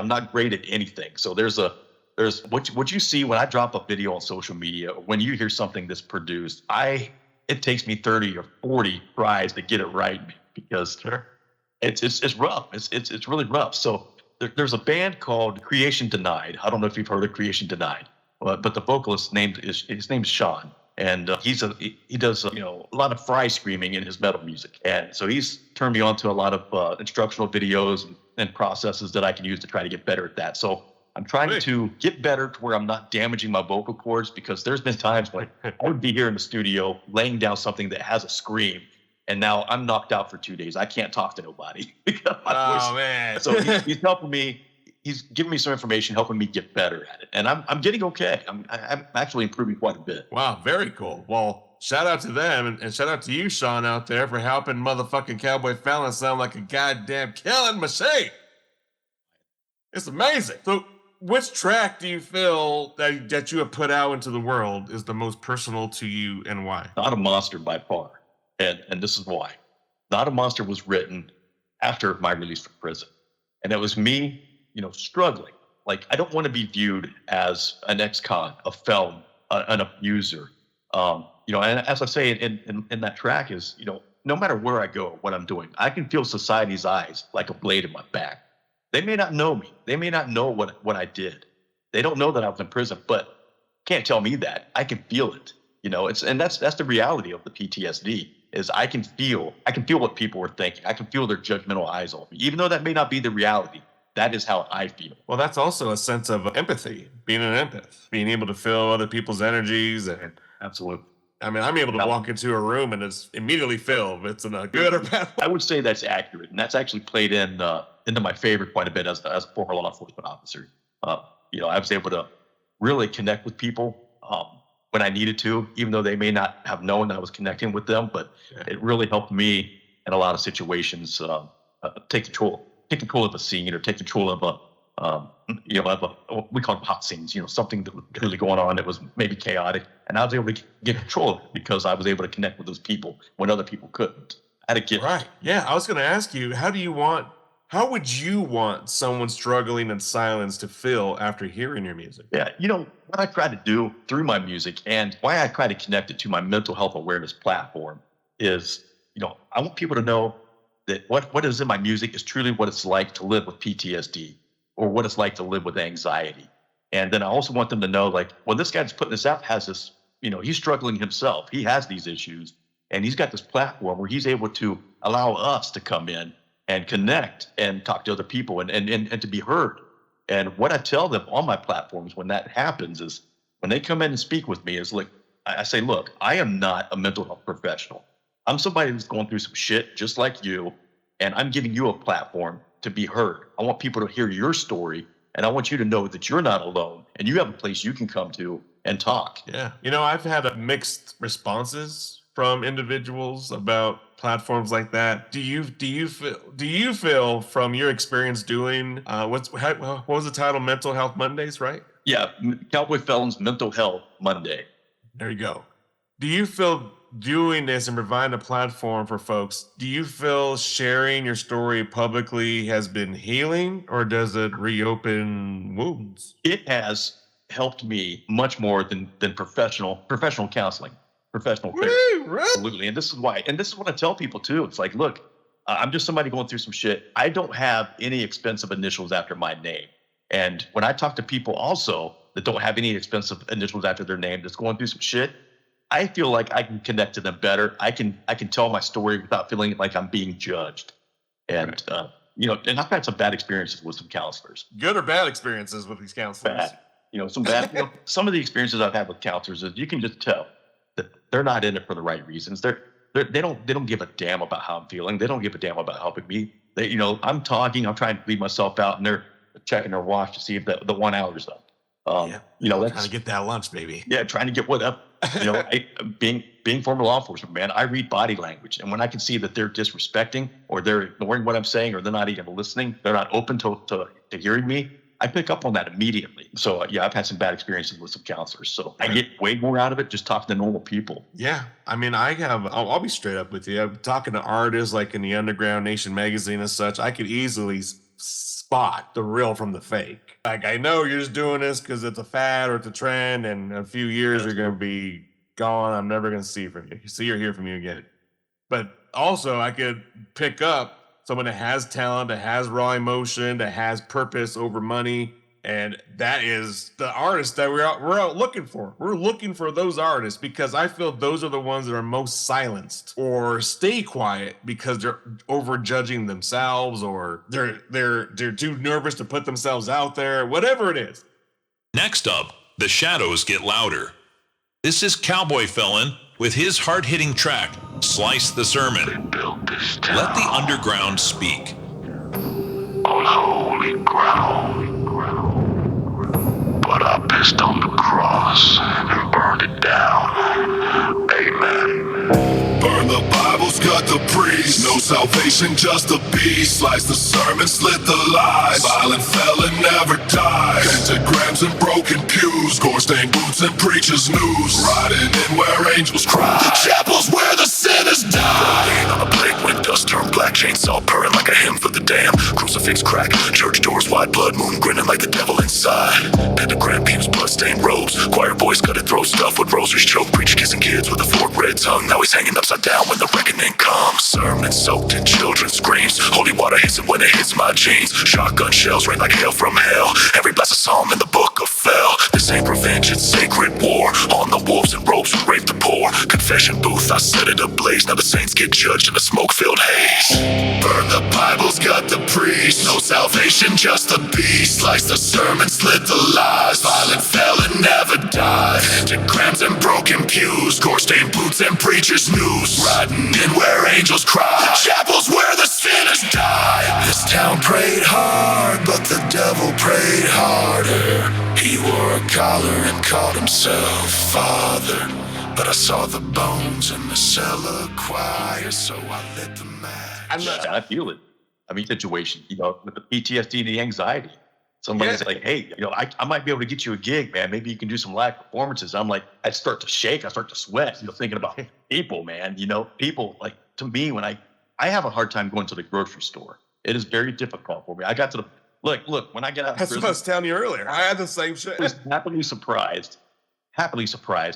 not great at anything. So there's what you see when I drop a video on social media, or when you hear something that's produced, it takes me 30 or 40 tries to get it right because it's rough. It's really rough. So there's a band called Creation Denied. I don't know if you've heard of Creation Denied, but the vocalist his name's Sean, and he does a lot of fry screaming in his metal music, and so he's turned me on to a lot of instructional videos and processes that I can use to try to get better at that. So I'm trying to get better to where I'm not damaging my vocal cords, because there's been times when I would be here in the studio laying down something that has a scream, and now I'm knocked out for 2 days. I can't talk to nobody because my voice. Man! So he's helping me. He's giving me some information, helping me get better at it, and I'm getting okay. I'm actually improving quite a bit. Wow, very cool. Well, shout out to them, and shout out to you, Sean, out there for helping motherfucking Cowboy Felon sound like a goddamn killing machine. It's amazing. So, which track do you feel that you have put out into the world is the most personal to you, and why? Not a Monster by far. And this is why. Not a Monster was written after my release from prison. And it was me, struggling. Like, I don't want to be viewed as an ex-con, a felon, an abuser. And as I say in that track is, no matter where I go, what I'm doing, I can feel society's eyes like a blade in my back. They may not know me. They may not know what I did. They don't know that I was in prison, but can't tell me that. I can feel it. That's the reality of the PTSD. Is I can feel what people are thinking. I can feel their judgmental eyes on me, even though that may not be the reality. That is how I feel. Well, that's also a sense of empathy, being an empath, being able to feel other people's energies. And absolutely. I mean, I'm able to walk into a room and it's immediately feel if it's in a good or bad way. I would say that's accurate, and that's actually played into my favor quite a bit as a former law enforcement officer. I was able to really connect with people when I needed to, even though they may not have known that I was connecting with them, but it really helped me in a lot of situations take control of a scene, or take control of we call them hot scenes, something that was really going on that was maybe chaotic, and I was able to get control of it because I was able to connect with those people when other people couldn't. I had to get right. Yeah, I was going to ask you, how would you want someone struggling in silence to feel after hearing your music? Yeah, what I try to do through my music, and why I try to connect it to my mental health awareness platform, is, I want people to know that what is in my music is truly what it's like to live with PTSD, or what it's like to live with anxiety. And then I also want them to know, like, well, this guy that's putting this out has this, he's struggling himself. He has these issues, and he's got this platform where he's able to allow us to come in and connect and talk to other people and to be heard. And what I tell them on my platforms when that happens is, when they come in and speak with me, is like, I say, look, I am not a mental health professional. I'm somebody who's going through some shit just like you, and I'm giving you a platform to be heard. I want people to hear your story, and I want you to know that you're not alone, and you have a place you can come to and talk. Yeah. I've had mixed responses from individuals about platforms like that. Do you feel from your experience doing what was the title? Mental Health Mondays, right? Yeah, Cowboy Felon's Mental Health Monday. There you go. Do you feel doing this and providing a platform for folks, do you feel sharing your story publicly has been healing, or does it reopen wounds? It has helped me much more than professional counseling, professional therapy. Right? Absolutely. And this is why. And this is what I tell people too. It's like, look, I'm just somebody going through some shit. I don't have any expensive initials after my name. And when I talk to people also that don't have any expensive initials after their name, that's going through some shit, I feel like I can connect to them better. I can tell my story without feeling like I'm being judged. And and I've had some bad experiences with some counselors. Good or bad experiences with these counselors? Bad. Some bad. Some of the experiences I've had with counselors is you can just tell that they're not in it for the right reasons. They don't give a damn about how I'm feeling. They don't give a damn about helping me. I'm talking. I'm trying to leave myself out, and they're checking their watch to see if the 1 hour's up. Trying to get that lunch, baby. Yeah, trying to get what up. Being former law enforcement, man, I read body language, and when I can see that they're disrespecting or they're ignoring what I'm saying or they're not even listening, they're not open to hearing me, I pick up on that immediately. So I've had some bad experiences with some counselors. So I get way more out of it just talking to normal people. Yeah, I mean, I'll be straight up with you. I'm talking to artists like in the Underground Nation magazine and such. I could easily spot the real from the fake. Like, I know you're just doing this because it's a fad or it's a trend, and in a few years you're going to be gone. I'm never going to see from you. See or hear from you again. But also, I could pick up someone that has talent, that has raw emotion, that has purpose over money. And that is the artist that we're out looking for. We're looking for those artists because I feel those are the ones that are most silenced or stay quiet because they're over judging themselves, or they're too nervous to put themselves out there, whatever it is. Next up, the shadows get louder. This is Cowboy Felon with his hard-hitting track, Slice the Sermon. Let the underground speak. On holy ground. But I pissed on the cross and burned it down. Amen. Burn the Bibles, cut the priest. No salvation, just a beast. Slice the sermon, slit the lies. Violent felon never dies. Pentagrams and broken pews. Gore-stained boots and preacher's news. Riding in where angels cry. Chapels where the sinners die. Laying on a plate when dust turned black. Chainsaw purring like a hymn for the damned. Crucifix crack. Church doors wide. Blood moon grinning like the devil inside. Pentagram pews, bloodstained robes. Choir boys cutting throat stuff with rosaries choke. Preacher kissing kids with a forked red tongue. Now he's hanging upside down when the reckoning comes. Sermon soaked in children's screams. Holy water hissing when it hits my jeans. Shotgun shells rain like hail from hell. Every blessed psalm in the book of Fel. This ain't revenge, it's sacred war. On the wolves and ropes who rape the poor. Confession booth, I set it ablaze. Now the saints get judged in the smoke-filled haze. Burn the Bibles, got the priest. No salvation, just a beast. Slice the sermon, slit the lies. Violent felon never dies. Pentagrams and broken pews. Gore-stained boots and preacher's news. Riding in where angels cry. Chapels where the sinners die. This town prayed hard, but the devil prayed harder. He wore a collar and called himself Father. But I saw the bones in the cellar choir, so I lit the match. I feel it. I mean, situation, with the PTSD and the anxiety. Somebody's like, hey, I might be able to get you a gig, man. Maybe you can do some live performances. I'm like, I start to shake. I start to sweat, thinking about people, man. People, like, to me, when I have a hard time going to the grocery store. It is very difficult for me. I got to look, when I get out of That's prison. what I was telling you earlier. I had the same shit. I was happily surprised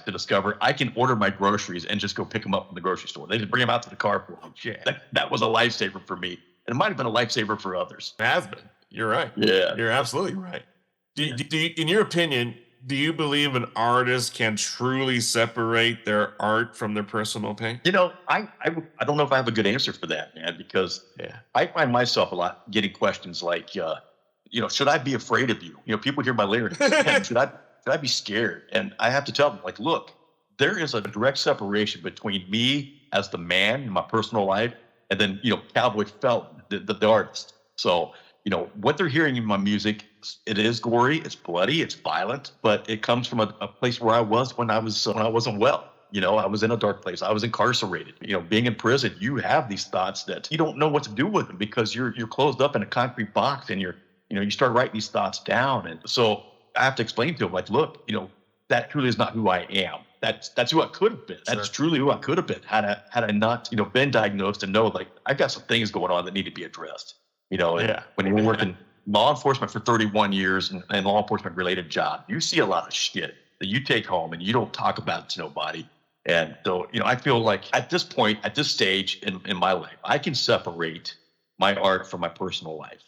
to discover I can order my groceries and just go pick them up from the grocery store. They just bring them out to the car for me. Shit. That was a lifesaver for me. And it might have been a lifesaver for others. It has been. You're right. Yeah. You're absolutely right. Do you, in your opinion, do you believe an artist can truly separate their art from their personal pain? I don't know if I have a good answer for that, man, because I find myself a lot getting questions like, should I be afraid of you? People hear my lyrics. Should I be scared? And I have to tell them, like, look, there is a direct separation between me as the man in my personal life and then, Cowboy Felon, the artist. So, what they're hearing in my music, it is gory, it's bloody, it's violent, but it comes from a place where I was when I wasn't well. I was in a dark place. I was incarcerated. Being in prison, you have these thoughts that you don't know what to do with them because you're closed up in a concrete box, and you start writing these thoughts down. And so I have to explain to him, like, look, that truly is not who I am. That's who I could have been. That's truly who I could have been had I not, been diagnosed and know, like, I've got some things going on that need to be addressed. And when you work in law enforcement for 31 years and law enforcement related job, you see a lot of shit that you take home and you don't talk about it to nobody. And so, I feel like at this point, at this stage in my life, I can separate my art from my personal life.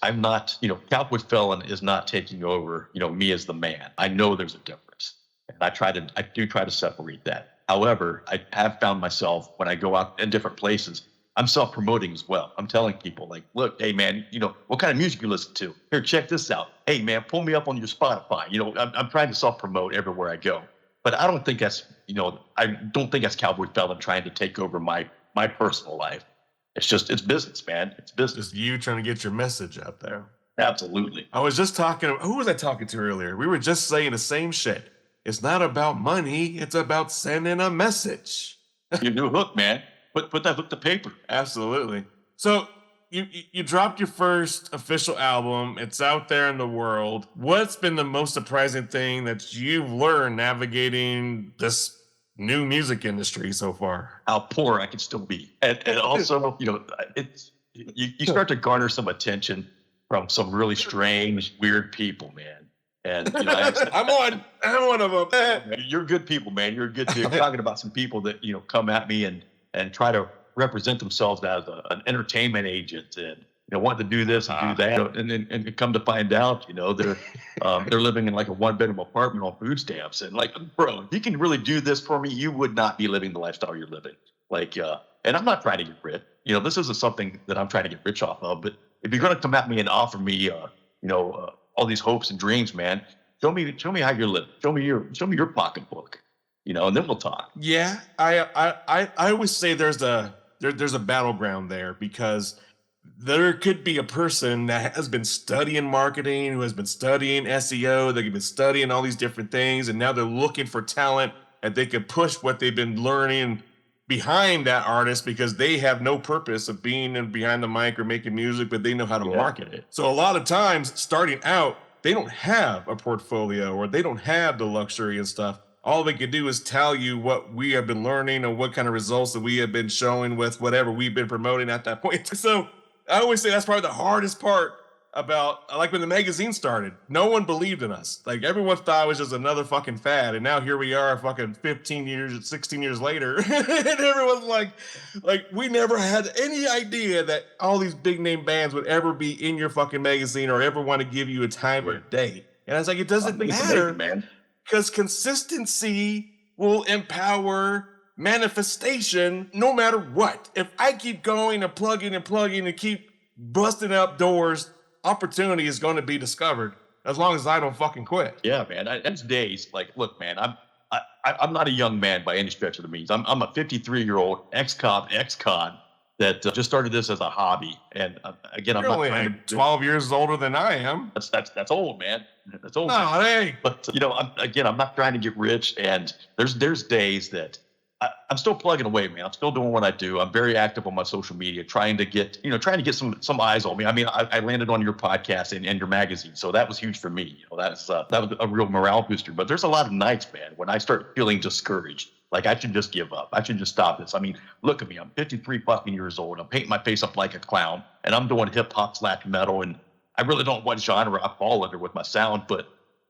I'm not, Cowboy Felon is not taking over, me as the man. I know there's a difference. And I do try to separate that. However, I have found myself when I go out in different places, I'm self-promoting as well. I'm telling people, like, look, hey man, what kind of music you listen to? Here, check this out. Hey man, pull me up on your Spotify. I'm trying to self-promote everywhere I go. But I don't think that's, Cowboy Felon trying to take over my personal life. It's business, man. It's business. Just you trying to get your message out there. Absolutely. I was just who was I talking to earlier? We were just saying the same shit. It's not about money. It's about sending a message. Your new hook, man. Put that hook to paper. Absolutely. So you dropped your first official album. It's out there in the world. What's been the most surprising thing that you've learned navigating this new music industry so far? How poor I can still be. And also, you start to garner some attention from some really strange, weird people, man. And I'm one of them. You're good people, man. You're good people. I'm talking about some people that, come at me and try to represent themselves as an entertainment agent and want to do this and do that, and come to find out, they're living in like a 1-bedroom apartment on food stamps, and like, bro, if you can really do this for me, you would not be living the lifestyle you're living. Like, and I'm not trying to get rich. This isn't something that I'm trying to get rich off of. But if you're going to come at me and offer me, all these hopes and dreams, man, show me how you're living. Show me your pocketbook, and then we'll talk. Yeah, I always say there's a battleground there, because there could be a person that has been studying marketing, who has been studying SEO, they've been studying all these different things, and now they're looking for talent and they could push what they've been learning behind that artist, because they have no purpose of being behind the mic or making music, but they know how to market it. So a lot of times starting out, they don't have a portfolio, or they don't have the luxury and stuff. All they can do is tell you what we have been learning and what kind of results that we have been showing with whatever we've been promoting at that point. So I always say that's probably the hardest part about, like, when the magazine started, no one believed in us. Like, everyone thought it was just another fucking fad. And now here we are fucking 16 years later. And everyone's like, we never had any idea that all these big name bands would ever be in your fucking magazine or ever want to give you a time or day. And I was like, it doesn't matter, man. Because consistency will empower manifestation no matter what. If I keep going and plugging and keep busting up doors, opportunity is going to be discovered, as long as I don't fucking quit. Yeah, man. It's days. Like, look, man, I'm not a young man by any stretch of the means. I'm a 53-year-old ex-cop, ex-con that just started this as a hobby. And again, I'm You're not only trying like 12 years older than I am. That's old, man. That's old. No, hey. But I'm not trying to get rich. And there's days that I'm still plugging away, man. I'm still doing what I do. I'm very active on my social media, trying to get some eyes on me. I mean, I landed on your podcast and your magazine, so that was huge for me. That was a real morale booster. But there's a lot of nights, man, when I start feeling discouraged. Like, I should just give up. I should just stop this. I mean, look at me. I'm 53 fucking years old. I'm painting my face up like a clown, and I'm doing hip hop / metal, and I really don't know what genre I fall under with my sound. But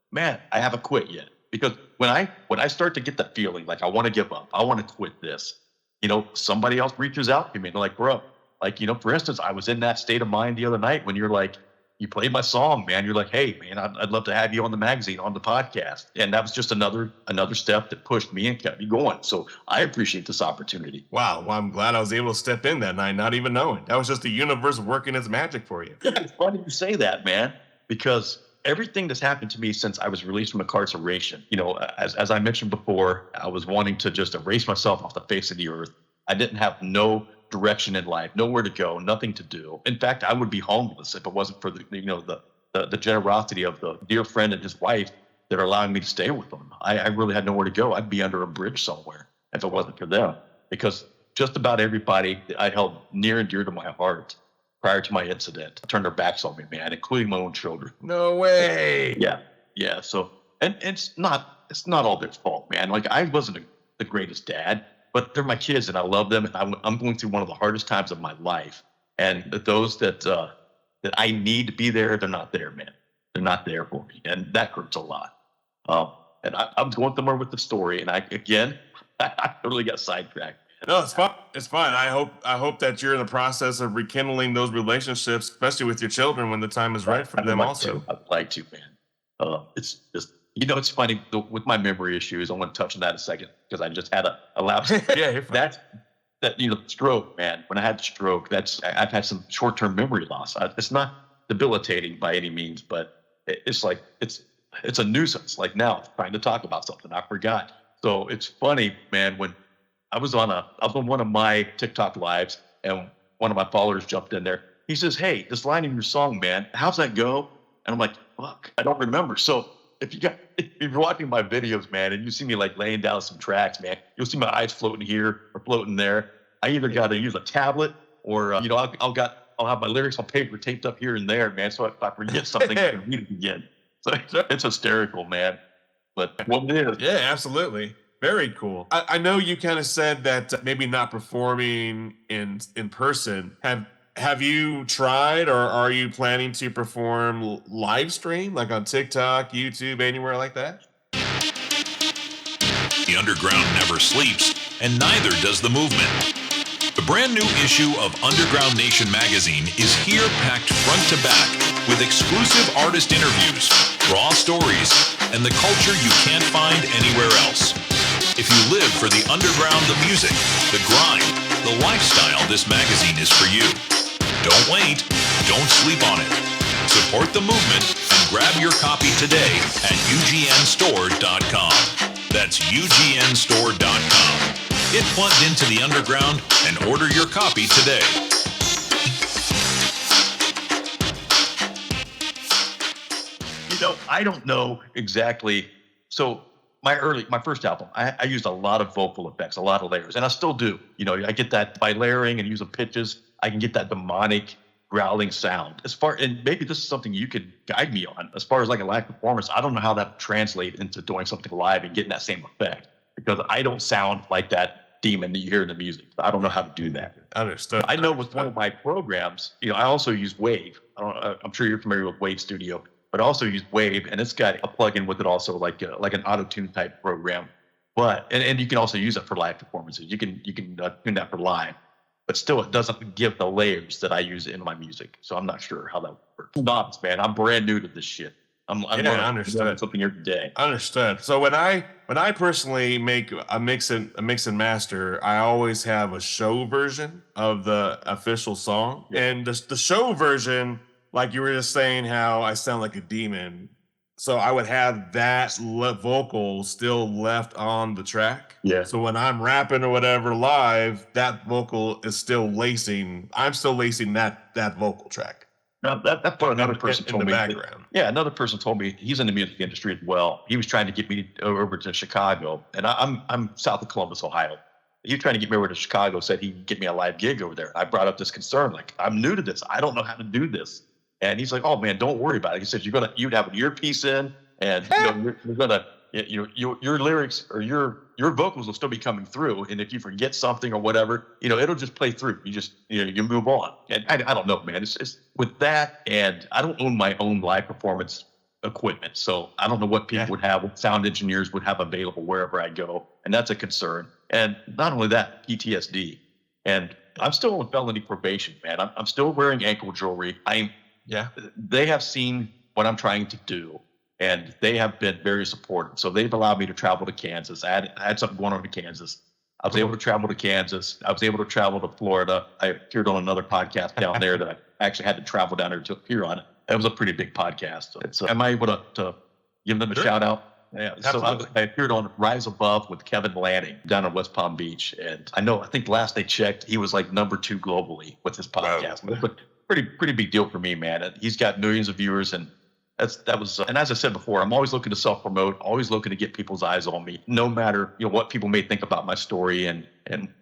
man, I haven't quit yet. Because when I start to get that feeling like I want to give up, I want to quit this, somebody else reaches out to me and they're like, bro, like, for instance, I was in that state of mind the other night when you're like, you played my song, man. You're like, hey, man, I'd love to have you on the magazine, on the podcast. And that was just another step that pushed me and kept me going. So I appreciate this opportunity. Wow. Well, I'm glad I was able to step in that night, not even knowing. That was just the universe working its magic for you. It's funny you say that, man, because everything that's happened to me since I was released from incarceration, as I mentioned before, I was wanting to just erase myself off the face of the earth. I didn't have no direction in life, nowhere to go, nothing to do. In fact, I would be homeless if it wasn't for the generosity of the dear friend and his wife that are allowing me to stay with them. I really had nowhere to go. I'd be under a bridge somewhere if it wasn't for them, because just about everybody that I held near and dear to my heart prior to my incident turned their backs on me, man, including my own children. No way. Yeah. So, and it's not all their fault, man. Like, I wasn't the greatest dad, but they're my kids and I love them. And I'm going through one of the hardest times of my life. And those that I need to be there, they're not there, man. They're not there for me. And that hurts a lot. And I'm going somewhere with the story. And I totally got sidetracked. No, it's fine. It's fine. I hope that you're in the process of rekindling those relationships, especially with your children, when the time is right for them. Also, I'd like to, man. It's just, it's funny with my memory issues. I want to touch on that in a second because I just had a lapse. Yeah, you're fine. Stroke, man. When I had the stroke, I've had some short-term memory loss. It's not debilitating by any means, but it's like it's a nuisance. Like now, trying to talk about something I forgot. So it's funny, man, when I was on one of my TikTok lives and one of my followers jumped in there. He says, "Hey, this line in your song, man, how's that go?" And I'm like, "Fuck, I don't remember." So if you're watching my videos, man, and you see me like laying down some tracks, man, you'll see my eyes floating here or floating there. I either got to use a tablet or I'll have my lyrics on paper taped up here and there, man. So if I forget something, I can read it again. So it's hysterical, man. But what it is, yeah, absolutely. Very cool. I know you kind of said that maybe not performing in person. Have you tried, or are you planning to perform live stream, like on TikTok, YouTube, anywhere like that? The underground never sleeps, and neither does the movement. The brand new issue of Underground Nation magazine is here packed front to back with exclusive artist interviews, raw stories, and the culture you can't find anywhere else. If you live for the underground, the music, the grind, the lifestyle, this magazine is for you. Don't wait. Don't sleep on it. Support the movement and grab your copy today at ugnstore.com. That's ugnstore.com. Get plugged into the underground and order your copy today. I don't know exactly. So my first album, I used a lot of vocal effects, a lot of layers, and I still do. I get that by layering and using pitches. I can get that demonic growling sound. And maybe this is something you could guide me on. As far as like a live performance, I don't know how that would translate into doing something live and getting that same effect, because I don't sound like that demon that you hear in the music. I don't know how to do that. Understood. I know with one of my programs, I also use Wave. I'm sure you're familiar with Wave Studio, but I also use Wave, and it's got a plugin with it also, like an auto-tune type program. But and you can also use it for live performances. You can tune that for live, but still it doesn't give the layers that I use in my music. So I'm not sure how that works. Novice, man. I'm brand new to this shit. I'm understood. Something every day. Understood. So when I personally make a mix and master, I always have a show version of the official song, and the show version, like you were just saying, how I sound like a demon. So I would have that vocal still left on the track. Yeah. So when I'm rapping or whatever live, that vocal is still lacing. I'm still lacing that vocal track. Now that part, another person told me. Background. Another person told me he's in the music industry as well. He was trying to get me over to Chicago, and I'm south of Columbus, Ohio. He was trying to get me over to Chicago. Said he'd get me a live gig over there. I brought up this concern, like, I'm new to this. I don't know how to do this. And he's like, "Oh man, don't worry about it." He said, you'd have an earpiece in, and you're gonna, your lyrics or your vocals will still be coming through. And if you forget something or whatever, it'll just play through. You just, you move on. And I don't know, man. It's with that, and I don't own my own live performance equipment, so I don't know what people would have, what sound engineers would have available wherever I go, and that's a concern. And not only that, PTSD, and I'm still on felony probation, man. I'm still wearing ankle jewelry. They have seen what I'm trying to do, and they have been very supportive. So they've allowed me to travel to Kansas. I had something going on in Kansas. I was able to travel to Kansas. I was able to travel to Florida. I appeared on another podcast down there that I actually had to travel down there to appear on. It was a pretty big podcast. So am I able to give them a shout out? Yeah. So I appeared on Rise Above with Kevin Lanning down in West Palm Beach. And I think last they checked, he was like number 2 globally with his podcast. Wow. But pretty big deal for me, man. He's got millions of viewers, and That was, and as I said before, I'm always looking to self-promote, always looking to get people's eyes on me, no matter what people may think about my story and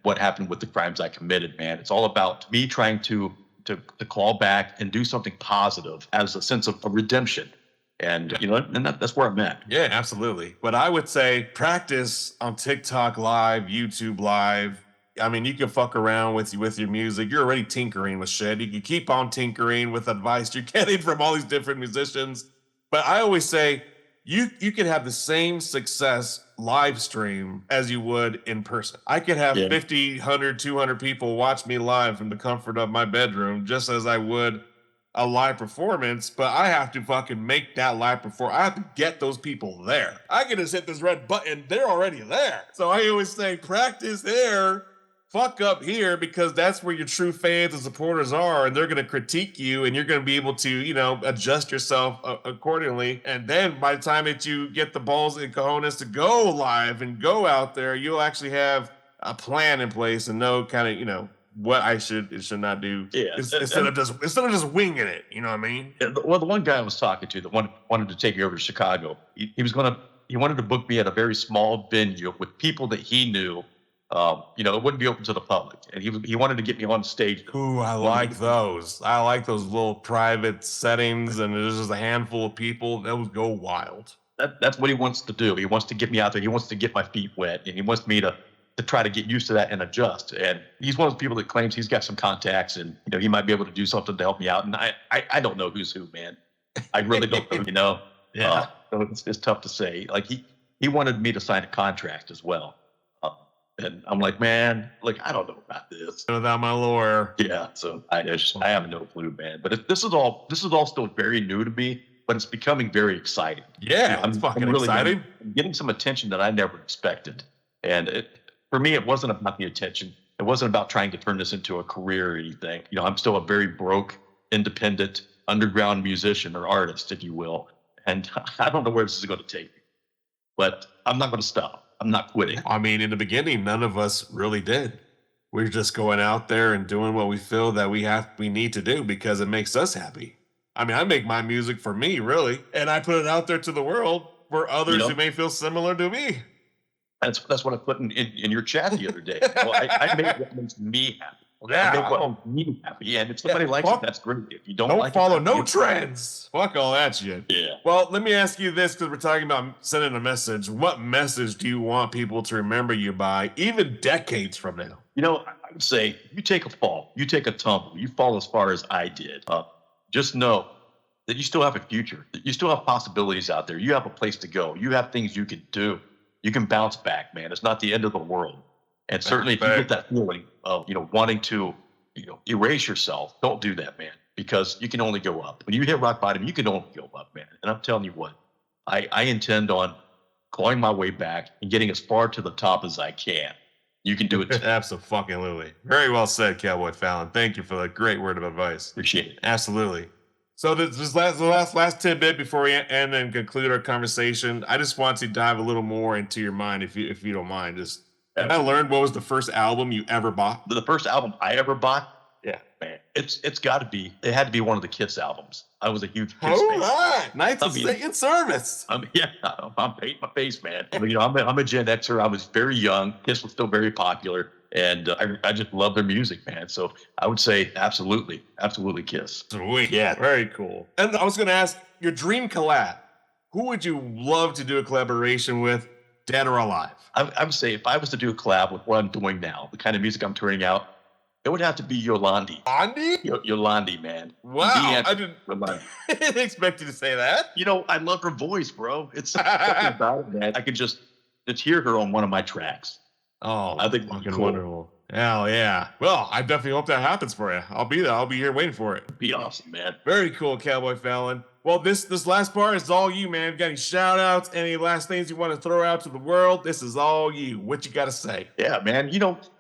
what happened with the crimes I committed. Man, it's all about me trying to call back and do something positive as a sense of redemption, and that's where I'm at. Yeah, absolutely. But I would say practice on TikTok Live, YouTube Live. I mean, you can fuck around with your music. You're already tinkering with shit. You can keep on tinkering with advice you're getting from all these different musicians. But I always say you can have the same success live stream as you would in person. I could have 50, 100, 200 people watch me live from the comfort of my bedroom, just as I would a live performance, but I have to fucking make that live performance. I have to get those people there. I can just hit this red button. They're already there. So I always say practice there, fuck up here, because that's where your true fans and supporters are, and they're going to critique you, and you're going to be able to, adjust yourself accordingly. And then by the time that you get the balls and cojones to go live and go out there, you'll actually have a plan in place and know kind of, what I should and should not do. Yeah. Instead of just winging it. You know what I mean? Well, the one guy I was talking to that wanted to take me over to Chicago, he wanted to book me at a very small venue with people that he knew. It wouldn't be open to the public, and he wanted to get me on stage. Ooh, I like those. I like those little private settings, and there's just a handful of people. Those go wild. That's what he wants to do. He wants to get me out there. He wants to get my feet wet, and he wants me to try to get used to that and adjust. And he's one of those people that claims he's got some contacts, and he might be able to do something to help me out. And I don't know who's who, man. I really don't know. Yeah. So it's tough to say. Like he wanted me to sign a contract as well. And I'm like, man, I don't know about this. Without my lawyer. Yeah. So I have no clue, man. But this is all still very new to me, but it's becoming very exciting. Yeah, it's fucking really exciting. I'm getting some attention that I never expected. And for me, it wasn't about the attention. It wasn't about trying to turn this into a career or anything. I'm still a very broke, independent, underground musician or artist, if you will. And I don't know where this is going to take me. But I'm not going to stop. I'm not quitting. I mean, in the beginning, none of us really did. We're just going out there and doing what we feel that we need to do because it makes us happy. I mean, I make my music for me, really, and I put it out there to the world for others who may feel similar to me. That's what I put in your chat the other day. Well, I make what makes me happy. Yeah, I make what makes me happy. And if somebody likes it, that's great. If you don't like follow it, no trends. Fuck all that shit. Yeah. Well, let me ask you this, because we're talking about sending a message. What message do you want people to remember you by, even decades from now? I would say you take a fall, you take a tumble, you fall as far as I did. Just know that you still have a future. That you still have possibilities out there. You have a place to go. You have things you can do. You can bounce back, man. It's not the end of the world. And certainly if you get that feeling of, wanting to, erase yourself, don't do that, man, because you can only go up. When you hit rock bottom, you can only go up, man. And I'm telling you what, I intend on clawing my way back and getting as far to the top as I can. You can do it too. Absolutely. Very well said, Cowboy Felon. Thank you for the great word of advice. Appreciate it. Absolutely. So this last tidbit before we end and conclude our conversation, I just want to dive a little more into your mind, if you don't mind. Have I learned what was the first album you ever bought? The first album I ever bought? Yeah. Man, it had to be one of the Kiss albums. I was a huge Kiss fan. All right. Knights of Satan service. I'm painting my face, man. I'm a Gen Xer. I was very young. Kiss was still very popular. And I just love their music, man. So I would say absolutely Kiss. Sweet. Yeah. Very cool. And I was going to ask, your dream collab. Who would you love to do a collaboration with, dead or alive? I would say if I was to do a collab with what I'm doing now, the kind of music I'm turning out, it would have to be Yolandi. Yolandi, man. Wow. I didn't expect you to say that. I love her voice, bro. It's something about it, man. I could just hear her on one of my tracks. Oh, I think fucking cool. Wonderful. Hell yeah. Well, I definitely hope that happens for you. I'll be there. I'll be here waiting for it. Be awesome, man. Very cool, Cowboy Felon. Well, this last part is all you, man. Got any shout outs, any last things you want to throw out to the world? This is all you. What you got to say? Yeah, man.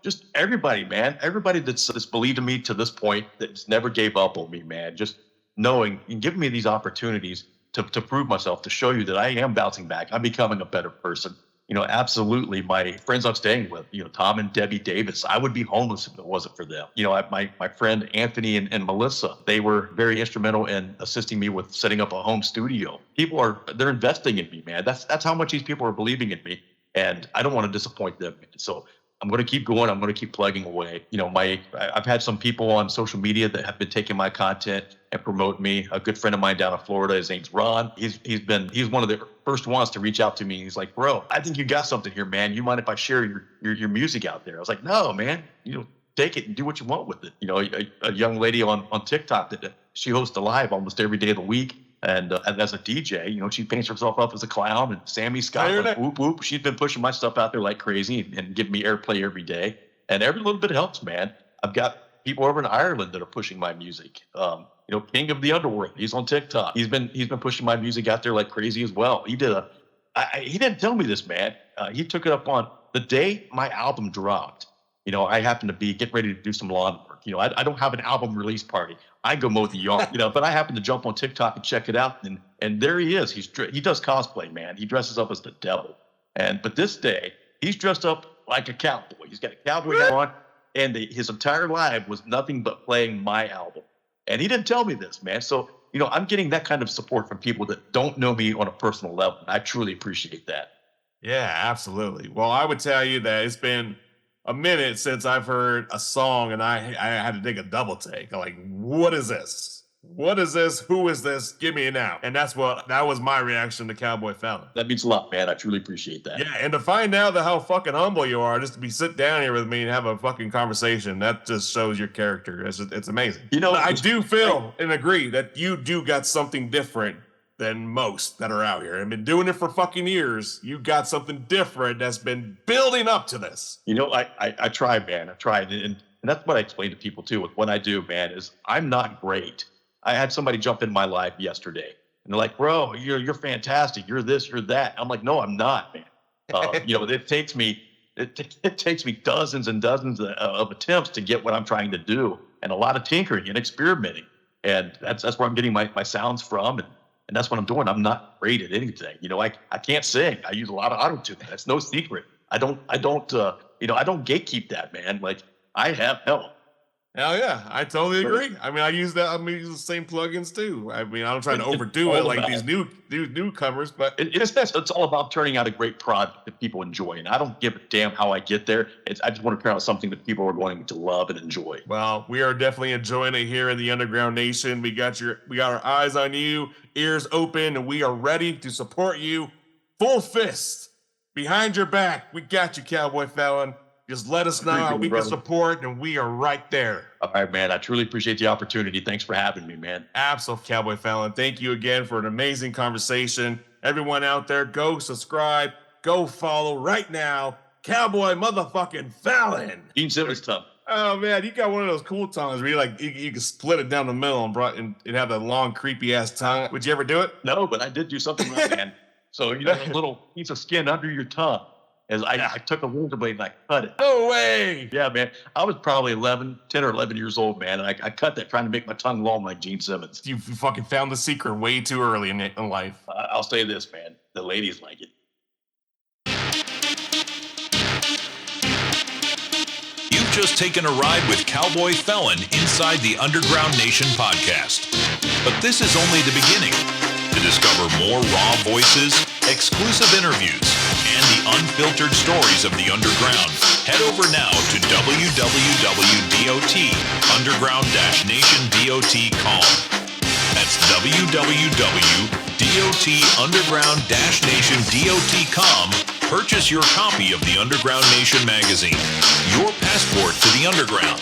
Just everybody, man. Everybody that's believed in me to this point, that's never gave up on me, man. Just knowing and giving me these opportunities to prove myself, to show you that I am bouncing back. I'm becoming a better person. absolutely my friends I'm staying with, Tom and Debbie Davis. I would be homeless if it wasn't for them. My friend Anthony and Melissa, they were very instrumental in assisting me with setting up a home studio. They're investing in me, man. That's how much these people are believing in me. And I don't want to disappoint them. So I'm going to keep going. I'm going to keep plugging away. I've had some people on social media that have been taking my content and promote me. A good friend of mine down in Florida, his name's Ron. He's one of the first ones to reach out to me. He's like, bro, I think you got something here, man. You mind if I share your music out there? I was like, no, man. Take it and do what you want with it. A young lady on TikTok that she hosts a live almost every day of the week. And as a DJ, she paints herself up as a clown. And Sammy Scott, whoop, whoop. She's been pushing my stuff out there like crazy and giving me airplay every day. And every little bit helps, man. I've got people over in Ireland that are pushing my music. King of the Underworld, he's on TikTok. He's been pushing my music out there like crazy as well. He didn't tell me this, man. He took it up on the day my album dropped. I happened to be getting ready to do some lawn work. I don't have an album release party. I go mow the yard, but I happened to jump on TikTok and check it out. And there he is. He does cosplay, man. He dresses up as the devil. But this day, he's dressed up like a cowboy. He's got a cowboy hat on, and his entire live was nothing but playing my album. And he didn't tell me this, man. So, I'm getting that kind of support from people that don't know me on a personal level. I truly appreciate that. Yeah, absolutely. Well, I would tell you that it's been a minute since I've heard a song and I had to take a double take. I'm like, what is this? What is this? Who is this? Give me it now. And that was my reaction to Cowboy Felon. That means a lot, man. I truly appreciate that. Yeah, and to find out how fucking humble you are, just to sit down here with me and have a fucking conversation, that just shows your character. It's amazing. I do feel and agree that you do got something different than most that are out here. I've been doing it for fucking years. You got something different that's been building up to this. I try, man. I try. And that's what I explain to people too. With what I do, man, is I'm not great. I had somebody jump in my live yesterday and they're like, bro, you're fantastic. You're this, you're that. I'm like, no, I'm not, man. It takes me dozens and dozens of attempts to get what I'm trying to do, and a lot of tinkering and experimenting. And that's where I'm getting my sounds from. And that's what I'm doing. I'm not great at anything. I can't sing. I use a lot of auto-tune. That's no secret. I don't gatekeep that, man. Like, I have help. Hell yeah, I totally agree. I use the same plugins too. I don't try to overdo it like these newcomers, but it's all about turning out a great product that people enjoy. And I don't give a damn how I get there. I just want to turn out something that people are going to love and enjoy. Well, we are definitely enjoying it here in the Underground Nation. We got our eyes on you, ears open, and we are ready to support you full fist behind your back. We got you, Cowboy Felon. Just let us know how we can support, and we are right there. All right, man. I truly appreciate the opportunity. Thanks for having me, man. Absolutely, Cowboy Felon. Thank you again for an amazing conversation. Everyone out there, go subscribe, go follow right now. Cowboy motherfucking Felon. Gene Simmons tongue. Oh, man, you got one of those cool tongues where you can split it down the middle and have that long, creepy-ass tongue. Would you ever do it? No, but I did do something right, man. So, a little piece of skin under your tongue. As I took a razor blade and I cut it. No way. Yeah, man. I was probably 10 or 11 years old, man. And I cut that trying to make my tongue long like Gene Simmons. You fucking found the secret way too early in life. I'll say this, man. The ladies like it. You've just taken a ride with Cowboy Felon inside the Underground Nation podcast. But this is only the beginning. To discover more raw voices, exclusive interviews, and the unfiltered stories of the underground, head over now to www.underground-nation.com. That's www.underground-nation.com. Purchase your copy of the Underground Nation magazine, your passport to the underground.